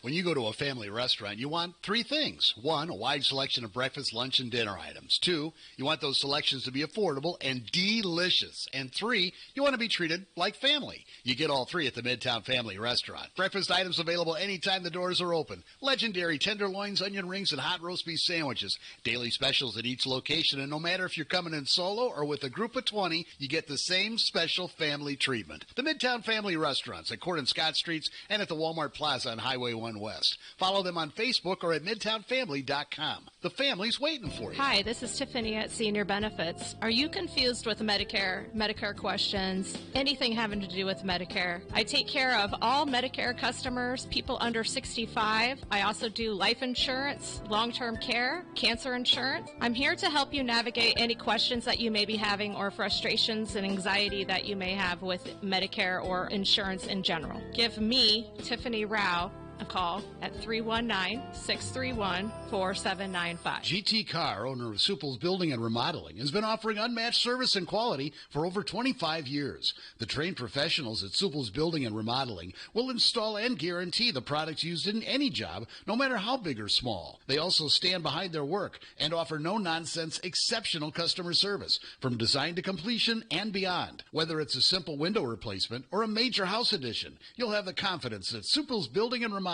When you go to a family restaurant, you want 3 things. 1, a wide selection of breakfast, lunch, and dinner items. 2, you want those selections to be affordable and delicious. And 3, you want to be treated like family. You get all 3 at the Midtown Family Restaurant. Breakfast items available anytime the doors are open. Legendary tenderloins, onion rings, and hot roast beef sandwiches. Daily specials at each location, and no matter if you're coming in solo or with a group of 20, you get the same special family treatment. The Midtown Family Restaurants at Court and Scott Streets and at the Walmart Plaza on Highway 1 West. Follow them on Facebook or at MidtownFamily.com. The family's waiting for you. Hi, this is Tiffany at Senior Benefits. Are you confused with Medicare questions, anything having to do with Medicare? I take care of all Medicare customers, people under 65. I also do life insurance, long-term care, cancer insurance. I'm here to help you navigate any questions that you may be having or frustrations and anxiety that you may have with Medicare or insurance in general. Give me, Tiffany Rao, a call at 319-631-4795. GT Carr, owner of Supple's Building and Remodeling, has been offering unmatched service and quality for over 25 years. The trained professionals at Supple's Building and Remodeling will install and guarantee the products used in any job, no matter how big or small. They also stand behind their work and offer no-nonsense, exceptional customer service from design to completion and beyond. Whether it's a simple window replacement or a major house addition, you'll have the confidence that Supple's Building and Remodeling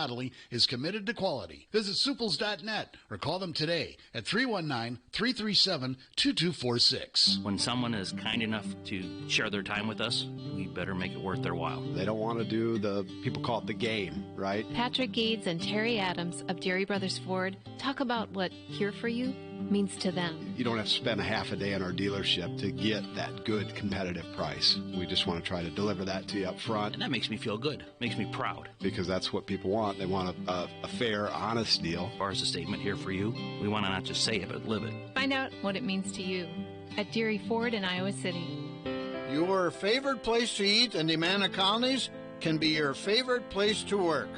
is committed to quality. Visit suples.net or call them today at 319-337-2246. When someone is kind enough to share their time with us, we better make it worth their while. They don't want to do people call it the game, right? Patrick Gates and Terry Adams of Deary Brothers Ford talk about what here for you means to them. You don't have to spend a half a day in our dealership to get that good competitive price. We just want to try to deliver that to you up front. And that makes me feel good. Makes me proud. Because that's what people want. They want a fair, honest deal. As far as the statement here for you, we want to not just say it, but live it. Find out what it means to you at Deary Ford in Iowa City. Your favorite place to eat in the Amana colonies can be your favorite place to work.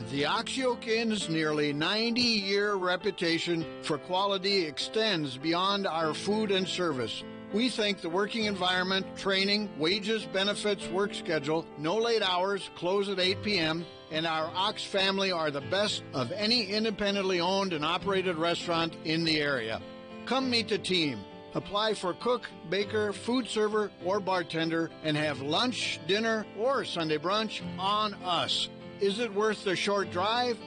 The Oxyokin's nearly 90-year reputation for quality extends beyond our food and service. We think the working environment, training, wages, benefits, work schedule, no late hours, close at 8 p.m., and our Ox family are the best of any independently owned and operated restaurant in the area. Come meet the team. Apply for cook, baker, food server, or bartender, and have lunch, dinner, or Sunday brunch on us. Is it worth the short drive?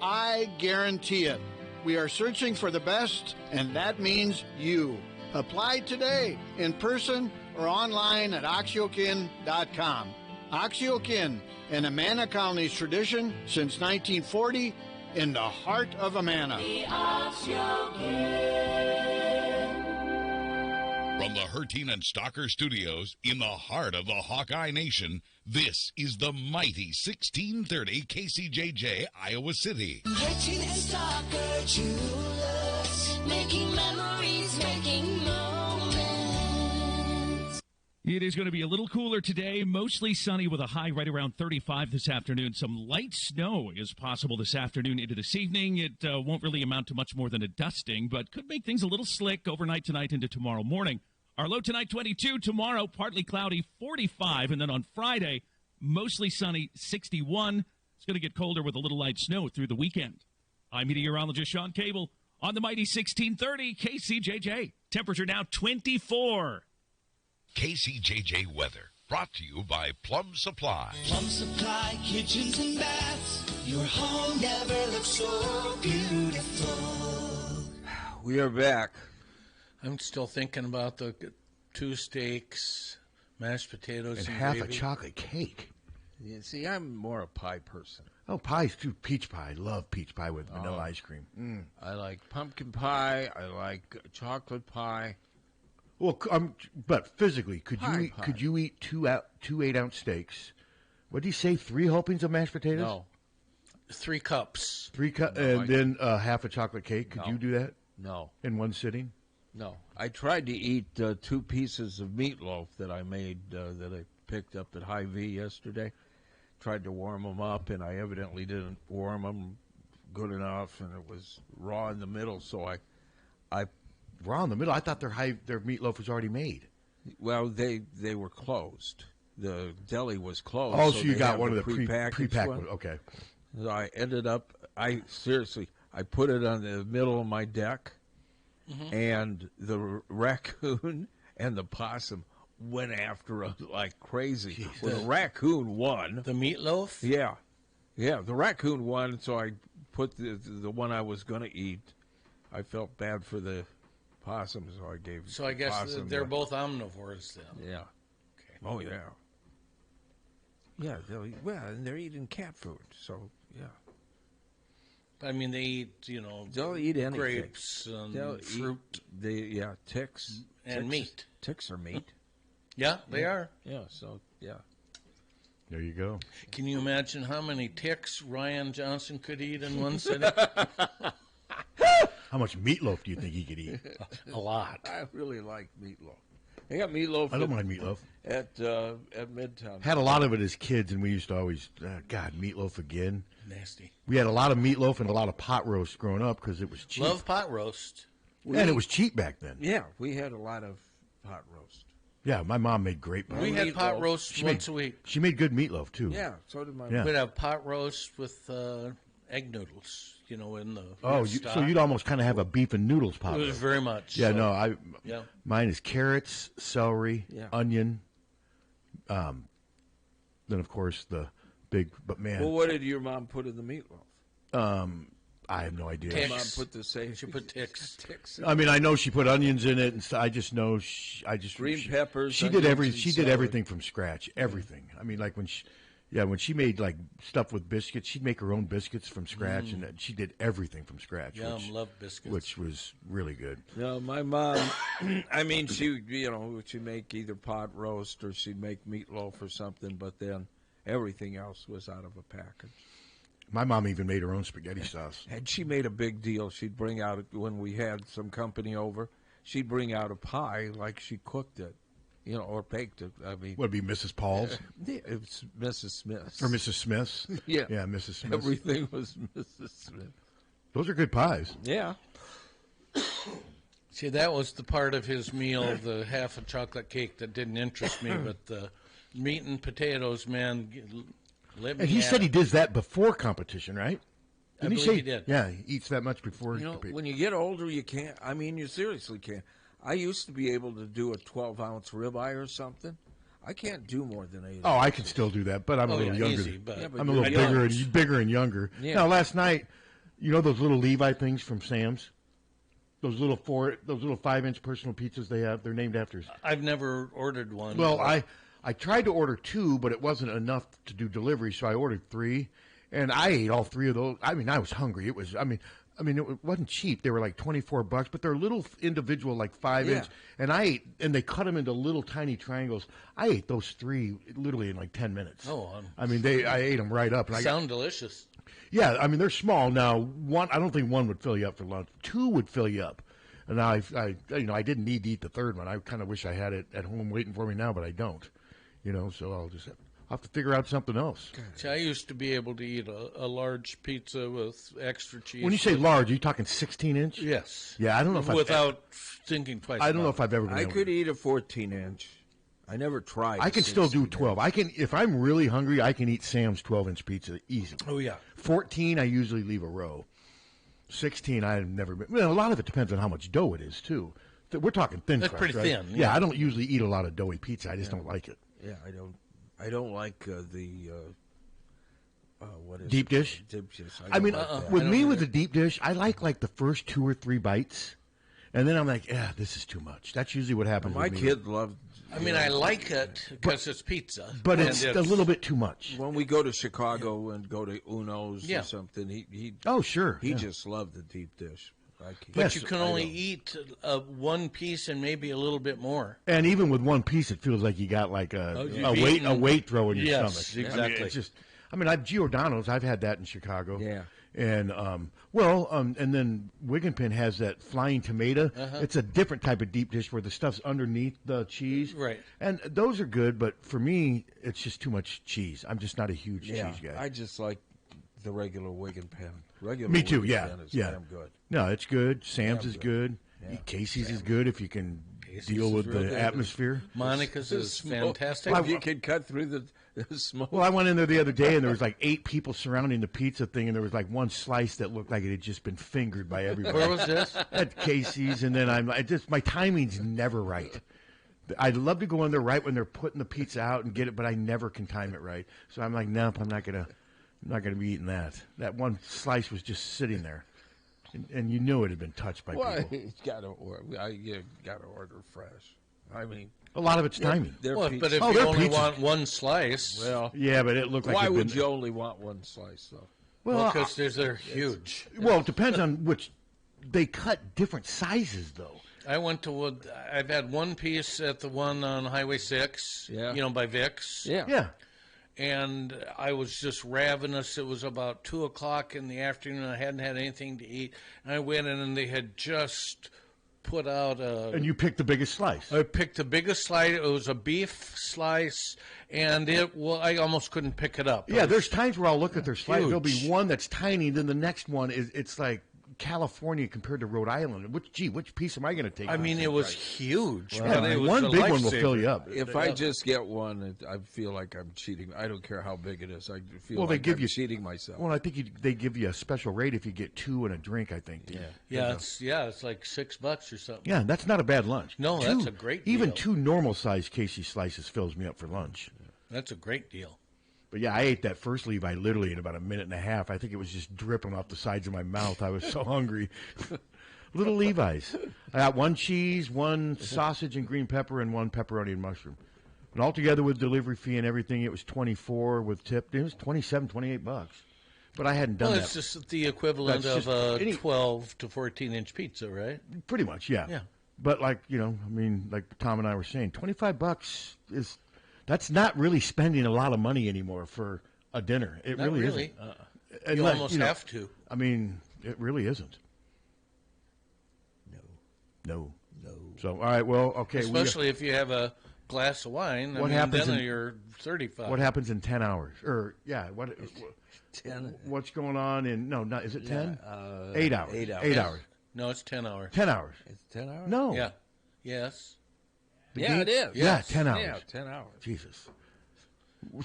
I guarantee it. We are searching for the best, and that means you. Apply today, in person or online at oxyokin.com. Oxyokin, an Amana Colony's tradition since 1940, in the heart of Amana. The From the Harty and Stalker Studios in the heart of the Hawkeye Nation, this is the mighty 1630 KCJJ, Iowa City. Harty and Stalker Jewelers, making memories, making moments. It is going to be a little cooler today, mostly sunny with a high right around 35 this afternoon. Some light snow is possible this afternoon into this evening. It won't really amount to much more than a dusting, but could make things a little slick overnight tonight into tomorrow morning. Our low tonight, 22. Tomorrow, partly cloudy, 45. And then on Friday, mostly sunny, 61. It's going to get colder with a little light snow through the weekend. I'm meteorologist Sean Cable on the mighty 1630 KCJJ. Temperature now 24. KCJJ weather brought to you by Plum Supply. Plum Supply kitchens and baths. Your home never looks so beautiful. We are back. I'm still thinking about the 2 steaks, mashed potatoes, and half gravy. a chocolate cake. Yeah, see, I'm more a pie person. Oh, pies too. Peach pie. Love peach pie with vanilla ice cream. I like pumpkin pie. I like chocolate pie. Well, but physically, could Pie. you eat two 8-ounce steaks? What did you say? 3 helpings of mashed potatoes? No. 3 cups. 3 cups, No, and then half a chocolate cake. Could you do that? No. In one sitting? No. I tried to eat 2 pieces of meatloaf that I made that I picked up at Hy-Vee yesterday. Tried to warm them up, and I evidently didn't warm them good enough, and it was raw in the middle. So I raw in the middle. I thought their meatloaf was already made. Well, they were closed. The deli was closed. Oh, so you got one of the prepackaged ones. Okay. So I ended up. I put it on the middle of my deck, and the raccoon and the possum went after us like crazy. Well, the raccoon won. The meatloaf? Yeah. The raccoon won, so I put the one I was going to eat. I felt bad for the possum, so I gave. So I guess they're both omnivores then. Yeah. Okay. Oh yeah. Yeah, and they're eating cat food, so yeah. I mean, they eat, they'll eat anything. Grapes and fruit. Ticks and meat. Ticks are meat. Yeah, they are. Yeah, so yeah. There you go. Can you imagine how many ticks Ryan Johnson could eat in one sitting? How much meatloaf do you think he could eat? A lot. I really like meatloaf. They got meatloaf. I don't mind meatloaf. At Midtown. Had a lot of it as kids, and we used to always, God, meatloaf again. Nasty. We had a lot of meatloaf and a lot of pot roast growing up because it was cheap. Love pot roast. And it was cheap back then. Yeah, we had a lot of pot roast. Yeah, my mom made great pot roast. We had pot roast once a week. She made good meatloaf, too. Yeah, so did my mom. We'd have pot roast with egg noodles, in the so you'd almost kind of have a beef and noodles pot roast. It was very much. Yeah, so. no, mine is carrots, celery, onion, then, of course, the big, but man. Well, what did your mom put in the meatloaf? I have no idea. Ticks. Mom put the same. She put ticks. I mean, I know she put onions in it, and I just know green peppers. She did everything from scratch. Everything. I mean, like when she made like stuff with biscuits, she'd make her own biscuits from scratch, and she did everything from scratch. Love biscuits, which was really good. No, my mom. I mean, she'd make either pot roast or she'd make meatloaf or something, but then everything else was out of a package. My mom even made her own spaghetti sauce. And she made a big deal. She'd bring out, when we had some company over, she'd bring out a pie like she cooked it, or baked it. I mean, would it be Mrs. Paul's? It was Mrs. Smith's. Or Mrs. Smith's? Yeah. Yeah, Mrs. Smith's. Everything was Mrs. Smith. Those are good pies. Yeah. See, that was the part of his meal, the half a chocolate cake, that didn't interest me, but the meat and potatoes, man. And he said he does that before competition, right? Didn't he say he did? Yeah, he eats that much before. When you get older, you can't. I mean, you seriously can't. I used to be able to do a 12-ounce ribeye or something. I can't do more than 8 ounces. Oh, I can still do that, but I'm a little younger. Easy, but I'm a little bigger and younger. Yeah. Now, last night, those little Levi things from Sam's? Those little 5-inch personal pizzas they have? They're named after. I've never ordered one. Well, I tried to order 2, but it wasn't enough to do delivery, so I ordered 3, and I ate all 3 of those. I mean, I was hungry. It was, it wasn't cheap. They were like $24, but they're little individual, like 5-inch, and I ate, and they cut them into little tiny triangles. I ate those 3 literally in like 10 minutes. Oh, I ate them right up. And sound delicious. Yeah, I mean, they're small. Now, I don't think 1 would fill you up for lunch. 2 would fill you up. And I didn't need to eat the 3rd one. I kind of wish I had it at home waiting for me now, but I don't. So I'll have to figure out something else. See, I used to be able to eat a large pizza with extra cheese. When you say large, are you talking 16-inch? Yes. Yeah, I don't know if without thinking twice. I don't know if I've ever been I able could to. eat a 14-inch. I never tried. I can still do 12. If I'm really hungry, I can eat Sam's 12-inch pizza easily. Oh, yeah. 14, I usually leave a row. 16, I've never been. Well, a lot of it depends on how much dough it is, too. We're talking thin crust, pretty right? thin. Yeah, I don't usually eat a lot of doughy pizza. I just don't like it. Yeah, I don't like the what is deep dish. Deep dish. With me with the deep dish, I like the first 2 or 3 bites, and then I'm like, this is too much. That's usually what happens. My with me. kid loved I mean, I like it because it's pizza. But it's a little bit too much. When we go to Chicago and go to Uno's or something, he oh, sure. He just loved the deep dish. But you can only eat one piece and maybe a little bit more. And even with one piece, it feels like you got like a weight throw in your stomach. Exactly. I mean, it's just, I've Giordano's. I've had that in Chicago. Yeah. And and then Wig & Pin has that flying tomato. It's a different type of deep dish where the stuff's underneath the cheese. Right. And those are good, but for me, it's just too much cheese. I'm just not a huge cheese guy. I just like the regular Wig & Pin. Me too. Wig & Pin is damn good. No, it's good. Sam's is good. Yeah. Casey's is good if you can deal with the atmosphere. Monica's is fantastic. If you can cut through the smoke. Well, I went in there the other day, and there was like 8 people surrounding the pizza thing, and there was like one slice that looked like it had just been fingered by everybody. Where was this? At Casey's, and then my timing's never right. I'd love to go in there right when they're putting the pizza out and get it, but I never can time it right. So I'm like, nope, I'm not gonna be eating that. That one slice was just sitting there. And you knew it had been touched by people. You got to order fresh. I mean, a lot of it's timing. But if you only want one slice, yeah, but it looked like. Why would you only want one slice though? Well, because they're huge. Well, it depends on which. They cut different sizes though. I went to. I've had one piece at the one on Highway 6. Yeah. By Vic's. Yeah. And I was just ravenous. It was about 2:00 in the afternoon. I hadn't had anything to eat. And I went in, and they had just put out a... And you picked the biggest slice. I picked the biggest slice. It was a beef slice, and I almost couldn't pick it up. Yeah, there's times where I'll look at their slice. There'll be one that's tiny, then the next one it's like California compared to Rhode Island. Which piece am I going to take? I mean, it was huge. Well, it was one big one will lifesaver. fill you up. If I just get one, I feel like I'm cheating. I don't care how big it is. I feel they like give I'm you cheating myself. Well, I think they give you a special rate if you get 2 and a drink. I think. It's like $6 or something. Yeah, that's not a bad lunch. No, that's a great deal. Even 2 normal sized Casey slices fills me up for lunch. That's a great deal. But yeah, I ate that first Levi literally in about a minute and a half. I think it was just dripping off the sides of my mouth. I was so hungry. Little Levi's. I got 1 cheese, 1 sausage and green pepper, and 1 pepperoni and mushroom. And altogether with delivery fee and everything, it was $24 with tip. It was $27, $28. But I hadn't done that. Well, it's just the equivalent of a 12 to 14-inch pizza, right? Pretty much, yeah. Yeah. But like Tom and I were saying, $25 is. That's not really spending a lot of money anymore for a dinner. It Not really isn't. You almost have to. I mean, it really isn't. No. So, all right, well, okay. Especially if you have a glass of wine. Then you're 35. What happens in 10 hours? Or, 10. What's going on in, is it 10? 8 hours. 8 hours. 8 hours. No, it's 10 hours. 10 hours. It's 10 hours? No. Yeah. Yes. It is. Yeah, 10 hours. Yeah, 10 hours. Jesus.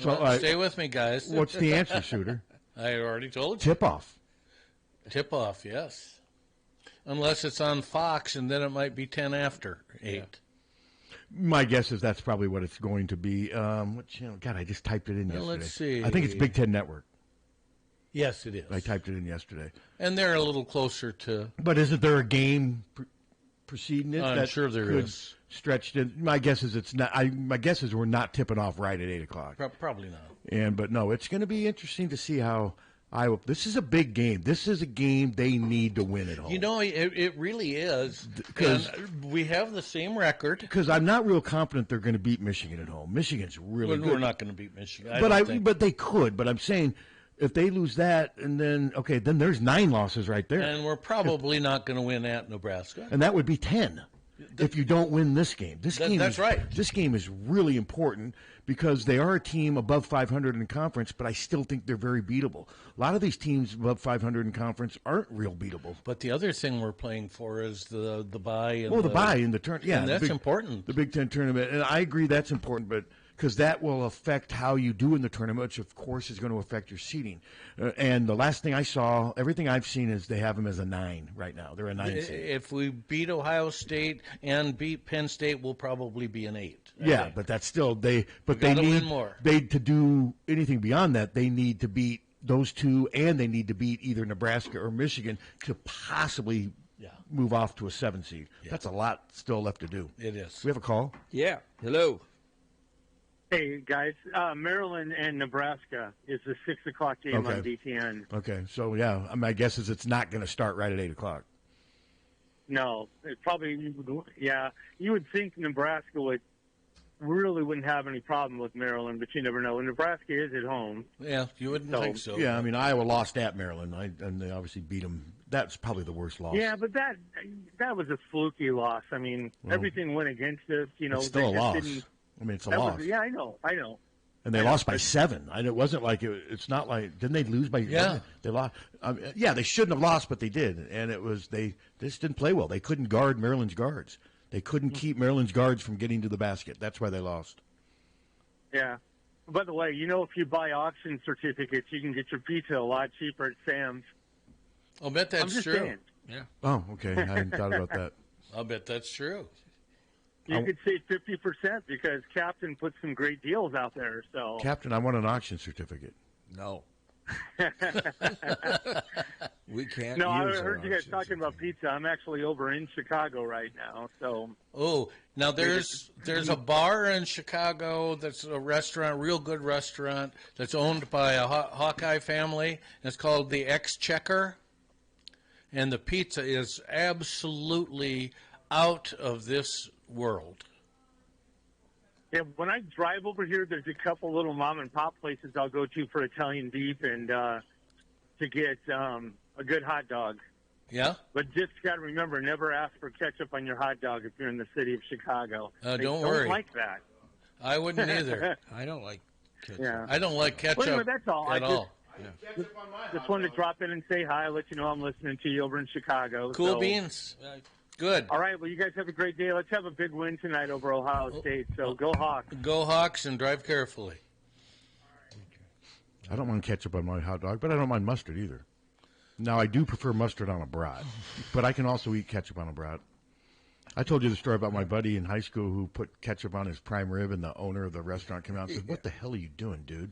So, stay with me, guys. What's the answer, Suter? I already told you. Tip off. Tip off, yes. Unless it's on Fox, and then it might be 10 after 8. Yeah. My guess is that's probably what it's going to be. What channel? God, I just typed it in yesterday. Let's see. I think it's Big Ten Network. Yes, it is. I typed it in yesterday. And they're a little closer to... But isn't there a game preceding it? I'm sure there is. Stretched in. My guess is it's not. My guess is we're not tipping off right at 8 o'clock. Probably not. But no, it's going to be interesting to see how Iowa. This is a big game. This is a game they need to win at home. It really is. Because we have the same record. Because I'm not real confident they're going to beat Michigan at home. Michigan's really good. We're not going to beat Michigan. But they could. But I'm saying if they lose that, and then there's 9 losses right there. And we're probably not going to win at Nebraska. And that would be 10. If you don't win this game. That's right. This game is really important because they are a team above 500 in conference, but I still think they're very beatable. A lot of these teams above 500 in conference aren't real beatable. But the other thing we're playing for is the bye. And the bye in the tournament. Yeah, and that's important. The Big Ten tournament. And I agree that's important, but because that will affect how you do in the tournament, which, of course, is going to affect your seeding. And the last thing I saw, everything I've seen is they have them as a 9 right now. They're a 9 seed. If we beat Ohio State and beat Penn State, we'll probably be an 8. Yeah, but that's still they need win more. To do anything beyond that, they need to beat those 2, and they need to beat either Nebraska or Michigan to possibly move off to a 7 seed. Yeah. That's a lot still left to do. It is. We have a call? Yeah. Hello. Hey, guys. Maryland and Nebraska is the 6 o'clock game on BTN. Okay. So, yeah, my guess is it's not going to start right at 8 o'clock. No, it probably, yeah. You would think Nebraska wouldn't have any problem with Maryland, but you never know. And Nebraska is at home. Yeah, you wouldn't think so. Yeah, I mean, Iowa lost at Maryland, and they obviously beat them. That's probably the worst loss. Yeah, but that was a fluky loss. I mean, everything went against us. You know, It's still a they just loss. didn't- I mean, it's a that loss. was- yeah, I know. And they lost by 7. And it wasn't like it's not like, didn't they lose by? Yeah. They lost. Yeah, they shouldn't have lost, but they did. And it was they just didn't play well. They couldn't guard Maryland's guards. They couldn't keep Maryland's guards from getting to the basket. That's why they lost. Yeah. By the way, you know, if you buy auction certificates, you can get your pizza a lot cheaper at Sam's. I'll bet that's I'm just true. saying. Yeah. Oh, okay. I hadn't thought about that. I'll bet that's true. You could save 50% because Captain put some great deals out there. So, Captain, I want an auction certificate. No. We can't. No, I use heard you guys talking about pizza. I'm actually over in Chicago right now. So, Oh, now there's a bar in Chicago that's a restaurant, real good restaurant, that's owned by a Hawkeye family. And it's called the Exchequer, and the pizza is absolutely out of this world. yeah, when I drive over here, there's a couple little mom and pop places I'll go to for Italian beef and to get a good hot dog. Yeah? But just got to remember, never ask for ketchup on your hot dog if you're in the city of Chicago. They Don't worry. like that. I wouldn't either. I don't like ketchup. Yeah. I don't like ketchup Well, anyway, that's all. at all. Just wanted to drop in and say hi, let you know I'm listening to you over in Chicago. Cool so. beans. Good. All right, well, you guys have a great day. Let's have a big win tonight over Ohio State. So go Hawks. Go Hawks and drive carefully. I don't mind ketchup on my hot dog, but I don't mind mustard either. Now, I do prefer mustard on a brat, but I can also eat ketchup on a brat. I told you the story about my buddy in high school who put ketchup on his prime rib, and the owner of the restaurant came out and said, "What the hell are you doing, dude?"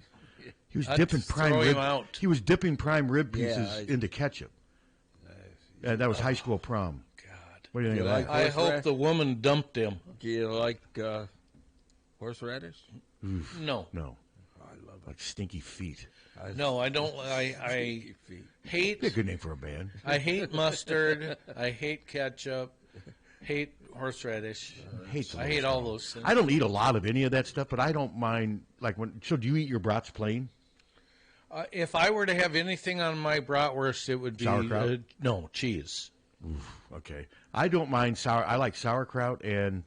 He was I'd dipping prime throw him rib. out. He was dipping prime rib pieces Yeah, into ketchup. And that was high school prom. God, what do you think of that? I hope the woman dumped him. Do you like horseradish? Oof, No. no. I love like stinky feet. No, I don't. I hate. Be a good name for a band. I hate mustard. I hate ketchup. Hate horseradish. I hate all those things. I don't eat a lot of any of that stuff, but I don't mind. Like when. So, do you eat your brats plain? If I were to have anything on my bratwurst, it would be Sauerkraut? No cheese. Oof, okay, I don't mind sour. I like sauerkraut and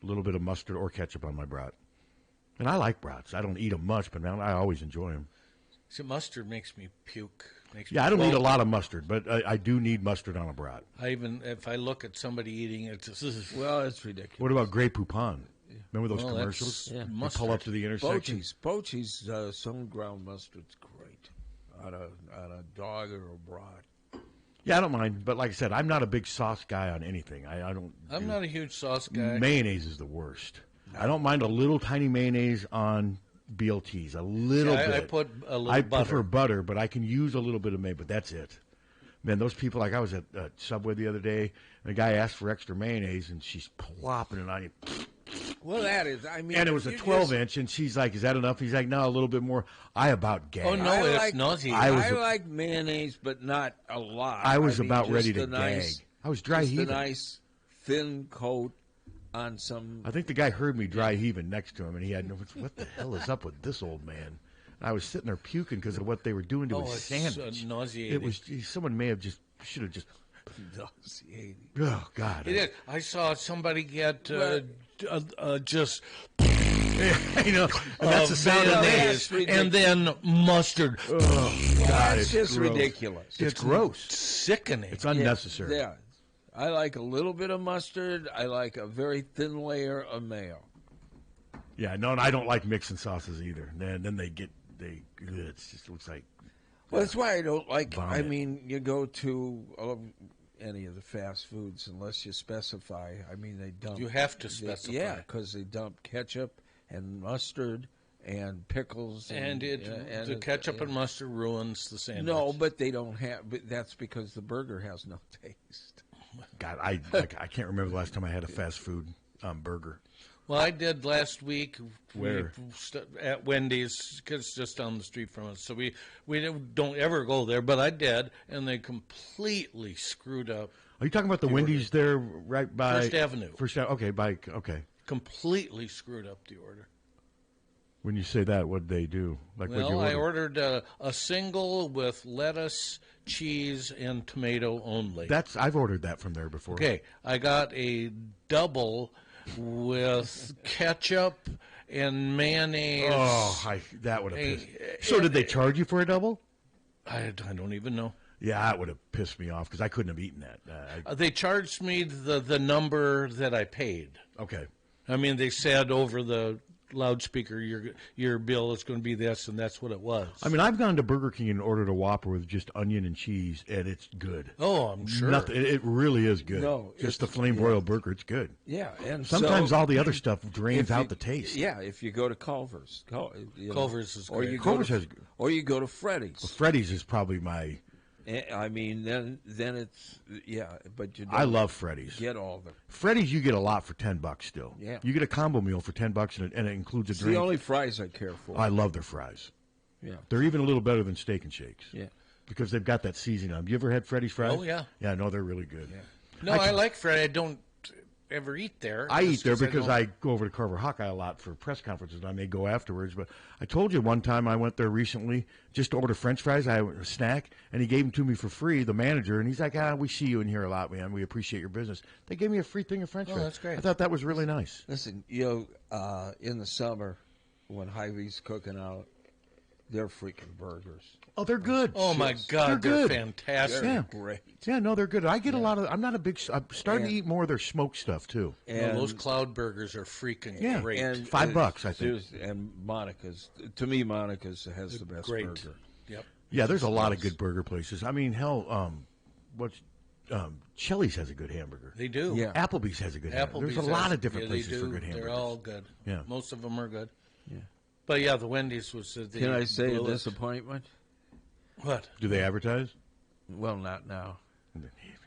a little bit of mustard or ketchup on my brat. And I like brats. I don't eat them much, but I always enjoy them. See, mustard makes me puke. Yeah, I don't eat a lot of mustard, but I do need mustard on a brat. If I look at somebody eating it, well, it's ridiculous. What about Grey Poupon? Remember those Well, commercials? that's They pull up to the intersection. Pochi's some ground mustard's great on a dog or a brat. Yeah, I don't mind, but like I said, I'm not a big sauce guy on anything. I don't. I'm not a huge sauce guy. Mayonnaise is the worst. I don't mind a little tiny mayonnaise on BLTs, a little bit. I put a little I butter. prefer butter, but I can use a little bit of mayonnaise, but that's it. Man, those people, like I was at Subway the other day, and a guy asked for extra mayonnaise, and she's plopping it on you. Well, that is, I mean. And it was a 12-inch, and she's like, "Is that enough?" He's like, "No, a little bit more." I about gagged. Oh, no, it's naughty. I like mayonnaise, but not a lot. I was about just ready to a nice, gag. I was dry just heaving. a nice, thin coat on some. I think the guy heard me dry heaving next to him, and he had no. What the hell is up with this old man? And I was sitting there puking because of what they were doing to his sandwich. Nauseating. It was. Someone may have should have just. Nauseating. Oh God! It is. I saw somebody get just. You know, and that's the sound of mayonnaise, and then mustard. Oh, God, That's just gross. ridiculous. It's gross. Sickening. It's unnecessary. Yeah. I like a little bit of mustard. I like a very thin layer of mayo. Yeah, no, and I don't like mixing sauces either. Then they it just looks like. Well, that's why I don't like. Vomit. I mean, you go to any of the fast foods unless you specify. I mean, they dump. You have to specify. Yeah, because they dump ketchup and mustard and pickles. The ketchup and mustard ruins the sandwich. No, but they don't have. But that's because the burger has no taste. God, I can't remember the last time I had a fast food burger. Well, I did last week. Where? At Wendy's, because it's just down the street from us. So we don't ever go there, but I did, and they completely screwed up. Are you talking about the Wendy's there right by First Avenue? Okay. Completely screwed up the order. When you say that, what did they do? Like, Well, I ordered a single with lettuce, cheese, and tomato only. I've ordered that from there before. Okay, I got a double with ketchup and mayonnaise. Oh, that would have pissed. So did they charge you for a double? I don't even know. Yeah, that would have pissed me off because I couldn't have eaten that. They charged me the number that I paid. Okay. I mean, they said over the loudspeaker, your bill is going to be this, and that's what it was. I mean, I've gone to Burger King and ordered a Whopper with just onion and cheese, and it's good. Oh, I'm sure. It really is good. No, just the flame broiled burger, it's good. Yeah, and sometimes all the other stuff drains out the taste. Yeah, if you go to Culver's, Culver's is great. Or you go to Freddy's. Well, Freddy's is probably my. I mean, then it's but you. I love Freddy's. Get all the Freddy's. You get a lot for $10 still. Yeah, you get a combo meal for $10 and it includes a drink. The only fries I care for. I love their fries. Yeah, they're even a little better than Steak and Shakes. Yeah, because they've got that seasoning on them. You ever had Freddy's fries? Oh yeah. Yeah, no, they're really good. Yeah. No, I like Freddy. I don't ever eat there. I eat there because I go over to Carver Hawkeye a lot for press conferences, and I may go afterwards. But I told you one time I went there recently just to order French fries. I had a snack, and he gave them to me for free, the manager, and he's like, we see you in here a lot, man. We appreciate your business. They gave me a free thing of French fries. That's great. I thought that was really nice. Listen, in the summer when Hy-Vee's cooking out, they're freaking burgers. Oh, they're good. Oh, my God, they're fantastic. They're great. Yeah, no, they're good. I get a lot of. I'm starting to eat more of their smoked stuff too. And those cloud burgers are freaking great. And $5, I think. And Monica's, to me, Monica's has the best burger. Yep. Yeah, there's a lot of good burger places. I mean, hell, Chili's has a good hamburger. They do. Yeah. Applebee's has a good hamburger. There's a lot of different places for good hamburgers. They're all good. Yeah. Most of them are good. Yeah. But yeah, the Wendy's was. Can I say a disappointment? What? Do they advertise? Well, not now.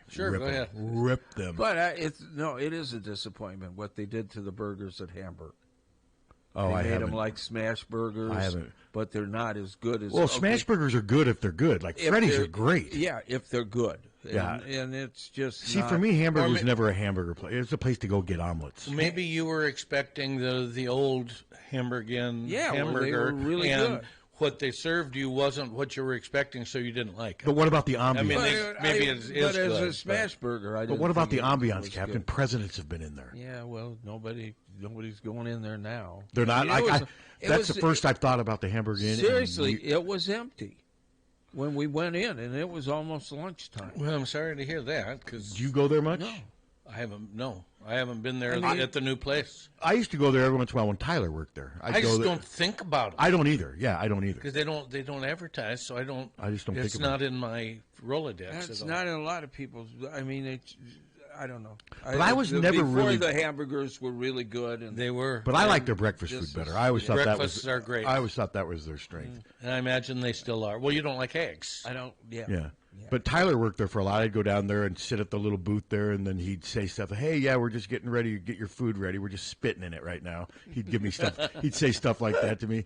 Sure, go ahead. Rip them. But it is a disappointment what they did to the burgers at Hamburg. Oh, they I made haven't. them like smash burgers. I haven't. But they're not as good as. Well, smash burgers are good if they're good. Like Freddy's are great. Yeah, if they're good. Yeah. And it's just. See, for me, Hamburg was never a hamburger place. It's a place to go get omelets. Maybe you were expecting the old hamburger. Well, they were really and good. What they served you wasn't what you were expecting, so you didn't like it. But what about the ambiance? I mean, maybe it is but good. as a smash burger, I But didn't what about the think it ambiance, was Captain? good. Presidents have been in there. Yeah, well, nobody's going in there now. They're not. I mean, That's the first I've thought about the Hamburger Inn. Seriously, it was empty when we went in, and it was almost lunchtime. Well, I'm sorry to hear that. Cause Do you go there much? No, I haven't. No, I haven't been there at the new place. I used to go there every once in a while when Tyler worked there. I just don't think about it. I don't either. Yeah, I don't either. Because they don't advertise, so I don't. I just don't think it's about not in my Rolodex. It's not in a lot of people's. I mean, I don't know. But I was never really. Before the hamburgers were really good, and they were. But I like their breakfast food better. I always thought that was. Breakfasts are great. I always thought that was their strength. And I imagine they still are. Well, you don't like eggs. I don't. Yeah. Yeah. But Tyler worked there for a lot. I'd go down there and sit at the little booth there, and then he'd say stuff. Hey, yeah, we're just getting ready to get your food ready. We're just spitting in it right now. He'd give me stuff. He'd say stuff like that to me.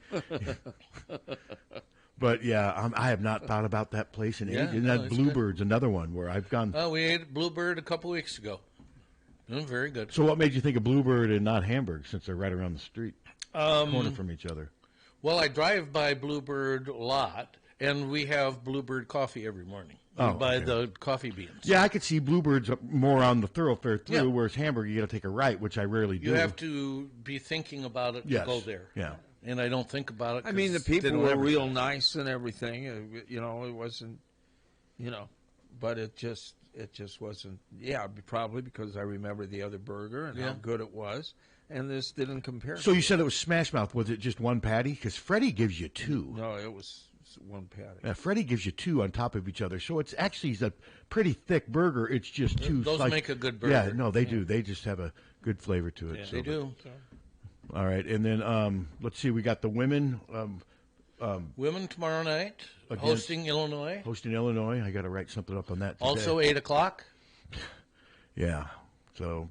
But yeah, I have not thought about that place in ages. And that Bluebird's another one where I've gone. Oh, we ate Bluebird a couple weeks ago. Very good. So what made you think of Bluebird and not Hamburg, since they're right around the street, corner from each other? Well, I drive by Bluebird a lot, and we have Bluebird coffee every morning. We buy the coffee beans. Yeah, I could see Bluebird's more on the thoroughfare through, whereas Hamburg, you got to take a right, which I rarely do. You have to be thinking about it to go there. Yeah. And I don't think about it. I mean, the people were real nice and everything. It wasn't, but it just wasn't. Yeah, probably because I remember the other burger and how good it was, and this didn't compare. So you said it was Smash Mouth. Was it just one patty? Because Freddie gives you two. No, it was one patty. Yeah, Freddie gives you two on top of each other, so it's actually a pretty thick burger. It's just two. Those make a good burger. Yeah, no, they do. They just have a good flavor to it. Yeah, they do. All right, and then let's see. We got the women. Women tomorrow night hosting Illinois. Hosting Illinois. I got to write something up on that today. Also 8 o'clock. Yeah. So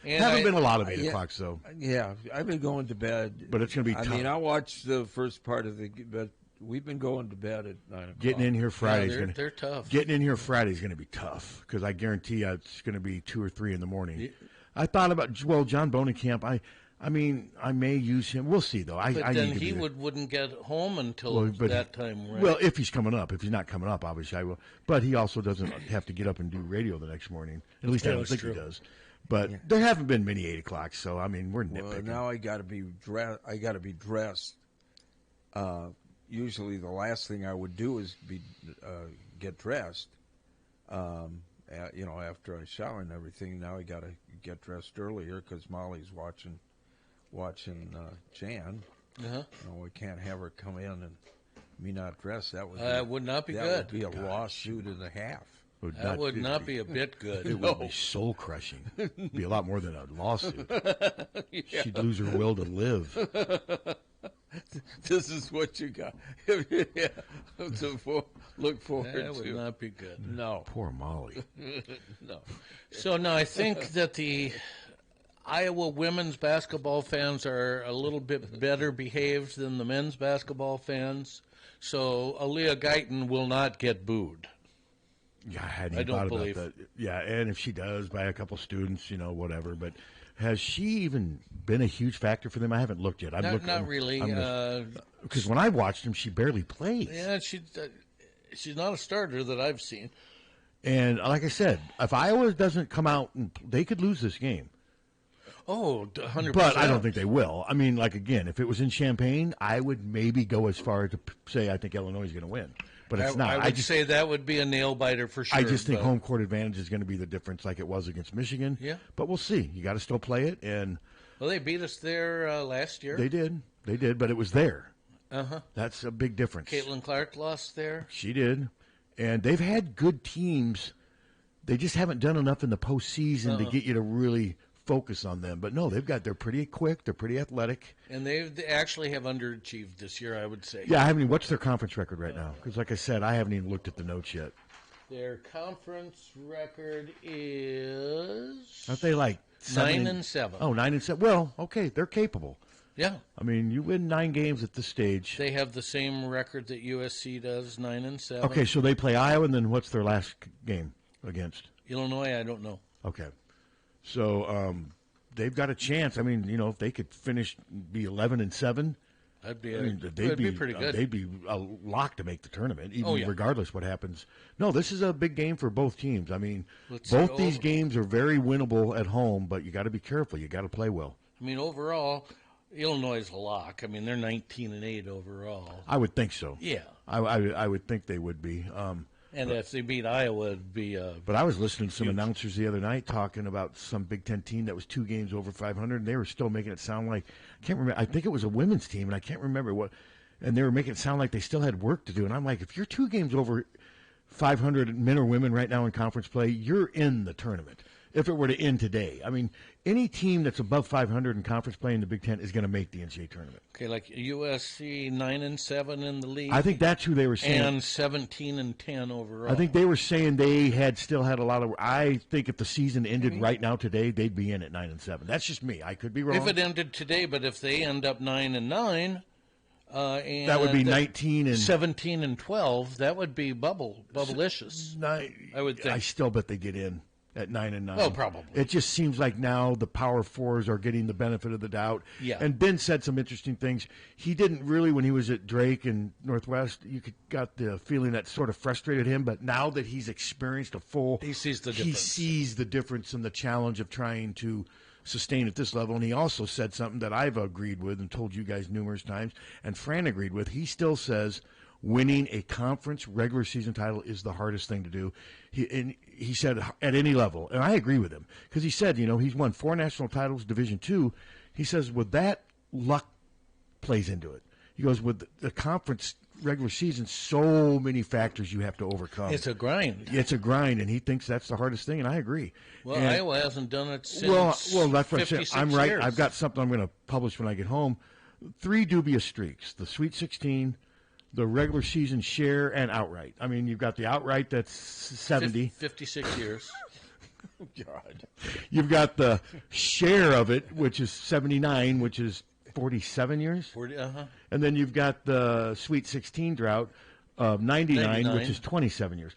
And haven't been a lot of 8 o'clocks, though. Yeah, I've been going to bed. But it's going to be tough. I mean, I watched the first part of but we've been going to bed at 9 o'clock. Getting in here Friday is they're tough. Getting in here Friday is going to be tough because I guarantee you it's going to be 2 or 3 in the morning. I thought about John Bonenkamp. I mean, I may use him. We'll see, though. But then he wouldn't get home until that time, right? Well, if he's coming up. If he's not coming up, obviously I will. But he also doesn't have to get up and do radio the next morning. At least I don't think he does. But there haven't been many 8 o'clocks, so I mean we're nitpicking. Well, now I got to be dressed. Usually, the last thing I would do is get dressed. After I shower and everything. Now I got to get dressed earlier because Molly's watching Jan. Uh-huh. I can't have her come in and me not dressed. That would not be good. That would be a lawsuit and a half. That would not be a bit good. It would be soul crushing. It'd be a lot more than a lawsuit. Yeah. She'd lose her will to live. This is what you got. Look forward to. That would not be good. No. Poor Molly. No. So, no, I think that the Iowa women's basketball fans are a little bit better behaved than the men's basketball fans. So, Aaliyah Guyton will not get booed. Yeah, I hadn't even thought about that. Yeah, and if she does, by a couple students, whatever. But has she even been a huge factor for them? I haven't looked yet. Not really. Because when I watched them, she barely plays. Yeah, she's not a starter that I've seen. And like I said, if Iowa doesn't come out, they could lose this game. Oh, 100%. But I don't think they will. I mean, again, if it was in Champaign, I would maybe go as far to say I think Illinois is going to win. But it's not. I would say that would be a nail biter for sure. I just think home court advantage is going to be the difference, like it was against Michigan. Yeah. But we'll see. You got to still play it, and well, they beat us there last year. They did, but it was there. Uh-huh. That's a big difference. Caitlin Clark lost there. She did, and they've had good teams. They just haven't done enough in the postseason to get you to really focus on them. But no, they're pretty quick. They're pretty athletic. And they actually have underachieved this year, I would say. Yeah, I haven't even, what's their conference record right now? Because like I said, I haven't even looked at the notes yet. Their conference record is... Aren't they like 9-7? Oh, 9-7. Well, okay, they're capable. Yeah. I mean, you win 9 games at this stage. They have the same record that USC does, 9-7. Okay, so they play Iowa, and then what's their last game against? Illinois, I don't know. Okay. So they've got a chance. I mean, if they could be 11-7, that'd be pretty good. They'd be a lock to make the tournament, even regardless what happens. No, this is a big game for both teams. I mean, both these games are very winnable at home, but you got to be careful. You got to play well. I mean, overall, Illinois is a lock. I mean, they're 19-8 overall. I would think so. Yeah, I would think they would be. And if they beat Iowa, it'd be. But I was listening to some announcers the other night talking about some Big Ten team that was 2 games over 500, and they were still making it sound like I can't remember. I think it was a women's team, and I can't remember what. And they were making it sound like they still had work to do. And I'm like, if you're 2 games over 500 men or women right now in conference play, you're in the tournament. If it were to end today, I mean, any team that's above 500 in conference play in the Big Ten is going to make the NCAA tournament. Okay, like USC 9-7 in the league. I think that's who they were saying. And 17-10 overall. I think they were saying they still had a lot of. I think if the season ended right now today, they'd be in at 9-7. That's just me. I could be wrong. If it ended today, but if they end up 9-9, and that would be 17-12. That would be bubblicious. I would think. I still bet they get in at 9-9. Oh, probably. It just seems like now the Power Fours are getting the benefit of the doubt. Yeah. And Ben said some interesting things. He didn't really, when he was at Drake and Northwest, got the feeling that sort of frustrated him. But now that he's experienced he sees the difference. He sees the difference in the challenge of trying to sustain at this level. And he also said something that I've agreed with and told you guys numerous times, and Fran agreed with. He still says winning a conference regular season title is the hardest thing to do. He said at any level, and I agree with him, because he said, he's won 4 national titles, Division II. He says with that, luck plays into it. He goes, with the conference regular season, so many factors you have to overcome. It's a grind. It's a grind, and he thinks that's the hardest thing, and I agree. Well, Iowa hasn't done it since well, that's what I'm saying. I'm right. Years. I've got something I'm going to publish when I get home. 3 dubious streaks: the Sweet 16, the regular season share, and outright. I mean, you've got the outright that's 70. 56 years. God. You've got the share of it, which is 79, which is 47 years. 40, And then you've got the Sweet 16 drought of 99, which is 27 years.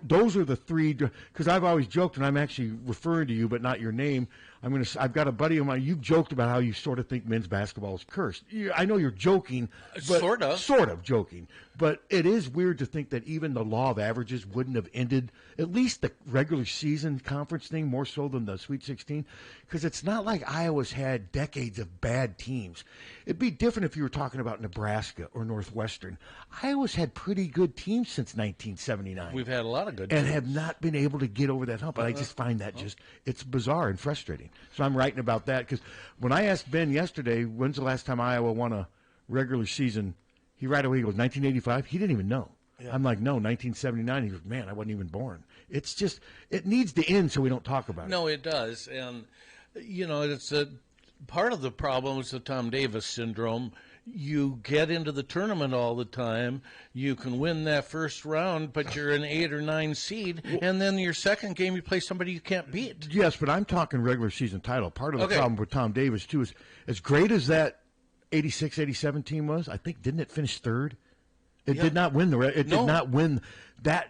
Those are the three, because I've always joked, and I'm actually referring to you, but not your name. I've got a buddy of mine. You've joked about how you sort of think men's basketball is cursed. I know you're joking, but sort of joking. But it is weird to think that even the law of averages wouldn't have ended at least the regular season conference thing more so than the Sweet 16, because it's not like Iowa's had decades of bad teams. It'd be different if you were talking about Nebraska or Northwestern. Iowa's had pretty good teams since 1979. We've had a lot of good and teams. have not been able to get over that hump. I just find that it's bizarre and frustrating. So I'm writing about that because when I asked Ben yesterday, when's the last time Iowa won a regular season, he right away goes, 1985? He didn't even know. Yeah. I'm like, no, 1979. He goes, man, I wasn't even born. It's just, it needs to end so we don't talk about it. No, it does. And, it's part of the problem is the Tom Davis syndrome. You get into the tournament all the time. You can win that first round, but you're an 8 or 9 seed, and then your second game you play somebody you can't beat. Yes, but I'm talking regular season title. Part of the problem with Tom Davis, too, is as great as that 86, 87 team was, I think, didn't it finish third? It did not win did not win. That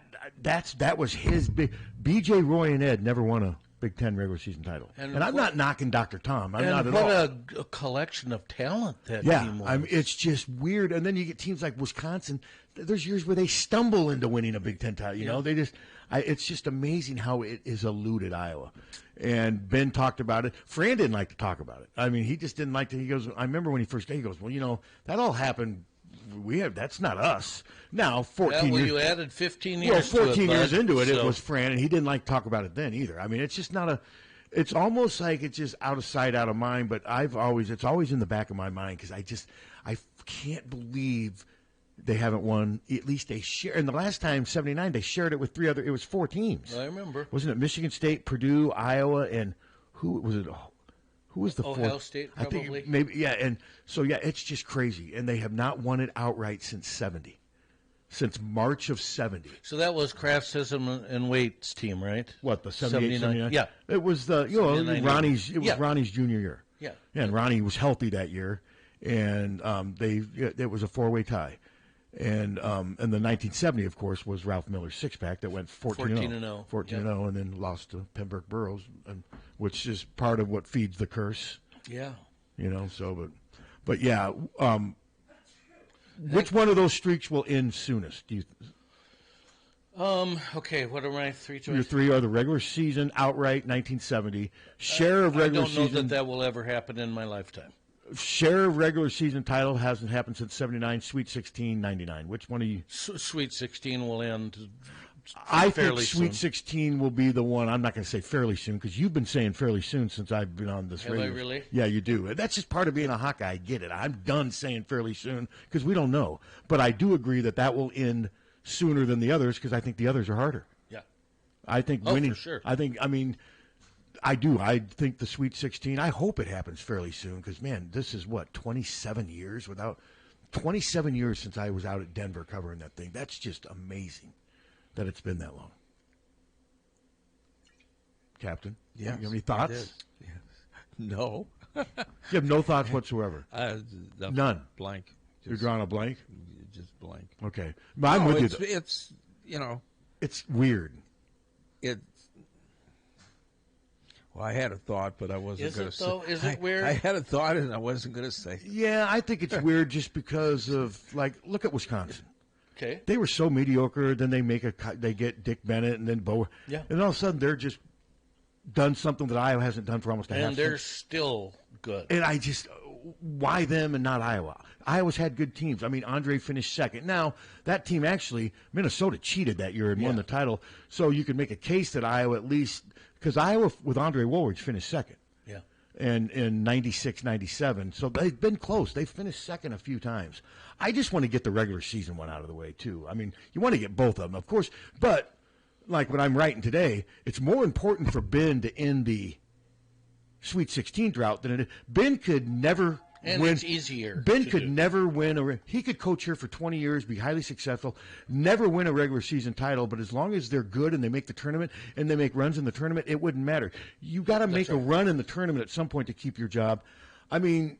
was his big. B.J. Roy and Ed never won a Big Ten regular season title. And I'm not knocking Dr. Tom. I'm not at all. What a collection of talent that team was. It's just weird. And then you get teams like Wisconsin. There's years where they stumble into winning a Big Ten title. You know, they just. It's just amazing how it is eluded Iowa. And Ben talked about it. Fran didn't like to talk about it. I mean, he just didn't like to. He goes, I remember when he first came, he goes, well, that all happened. That's not us. Now, 14 years. You added 15 years. Well, 14 years into it, it was Fran, and he didn't like to talk about it then either. I mean, it's just not a. It's almost like it's just out of sight, out of mind. But it's always in the back of my mind because I can't believe they haven't won at least a share. And the last time, 79, they shared it with it was 4 teams. I remember. Wasn't it Michigan State, Purdue, Iowa, and who was it? Who was the Ohio fourth? State, probably. I think maybe, yeah. And so, it's just crazy. And they have not won it outright since 70. Since March of 70. So that was Kraft's and Waite's team, right? What, the 78, 79? Yeah. It was Ronnie's junior year. Yeah. And Ronnie was healthy that year. And it was a 4-way tie. And the 1970, of course, was Ralph Miller's six-pack that went 14-0. 14-0, and then lost to Pembroke Burroughs, which is part of what feeds the curse. Yeah. But yeah. Which one of those streaks will end soonest? Do you? Okay. What are my 3 choices? Your 3 are the regular season outright 1970 share of regular season. I don't know that will ever happen in my lifetime. Share of regular season title hasn't happened since 79. Sweet 16, 99. Which one are you? Sweet 16 will end. I think Sweet 16 will be the one. I'm not going to say fairly soon because you've been saying fairly soon since I've been on this radio. Have I really? Yeah, you do. That's just part of being a Hawkeye. I get it. I'm done saying fairly soon because we don't know. But I do agree that will end sooner than the others because I think the others are harder. Yeah. I think winning. For sure. I do. I think the Sweet 16, I hope it happens fairly soon because, man, this is 27 years without. 27 years since I was out at Denver covering that thing. That's just amazing. That it's been that long. Captain? Yes, you have any thoughts? Yes. No. You have no thoughts whatsoever? None. Blank. You're drawing a blank? Just blank. Okay. I'm with you. It's, It's weird. Well, I had a thought, but I wasn't going to say. Is it weird? I had a thought, and I wasn't going to say. Yeah, I think it's weird just because of, look at Wisconsin. Okay. They were so mediocre. Then they they get Dick Bennett and then Bo. Yeah. And all of a sudden they're just done something that Iowa hasn't done for almost a half century. And they're still good. And why them and not Iowa? Iowa's had good teams. I mean, Andre finished second. Now, that team actually, Minnesota cheated that year and won the title. So you could make a case that Iowa at least, because Iowa with Andre Woolridge finished second. Yeah. And in 96, 97. So they've been close. They've finished second a few times. I just want to get the regular season one out of the way, too. I mean, you want to get both of them, of course. But, like what I'm writing today, it's more important for Ben to end the Sweet 16 drought than it is. Ben could never And it's easier. Ben to could do. never win he could coach here for 20 years, be highly successful, never win a regular season title, but as long as they're good and they make the tournament and they make runs in the tournament, it wouldn't matter. You got to make a run in the tournament at some point to keep your job. I mean,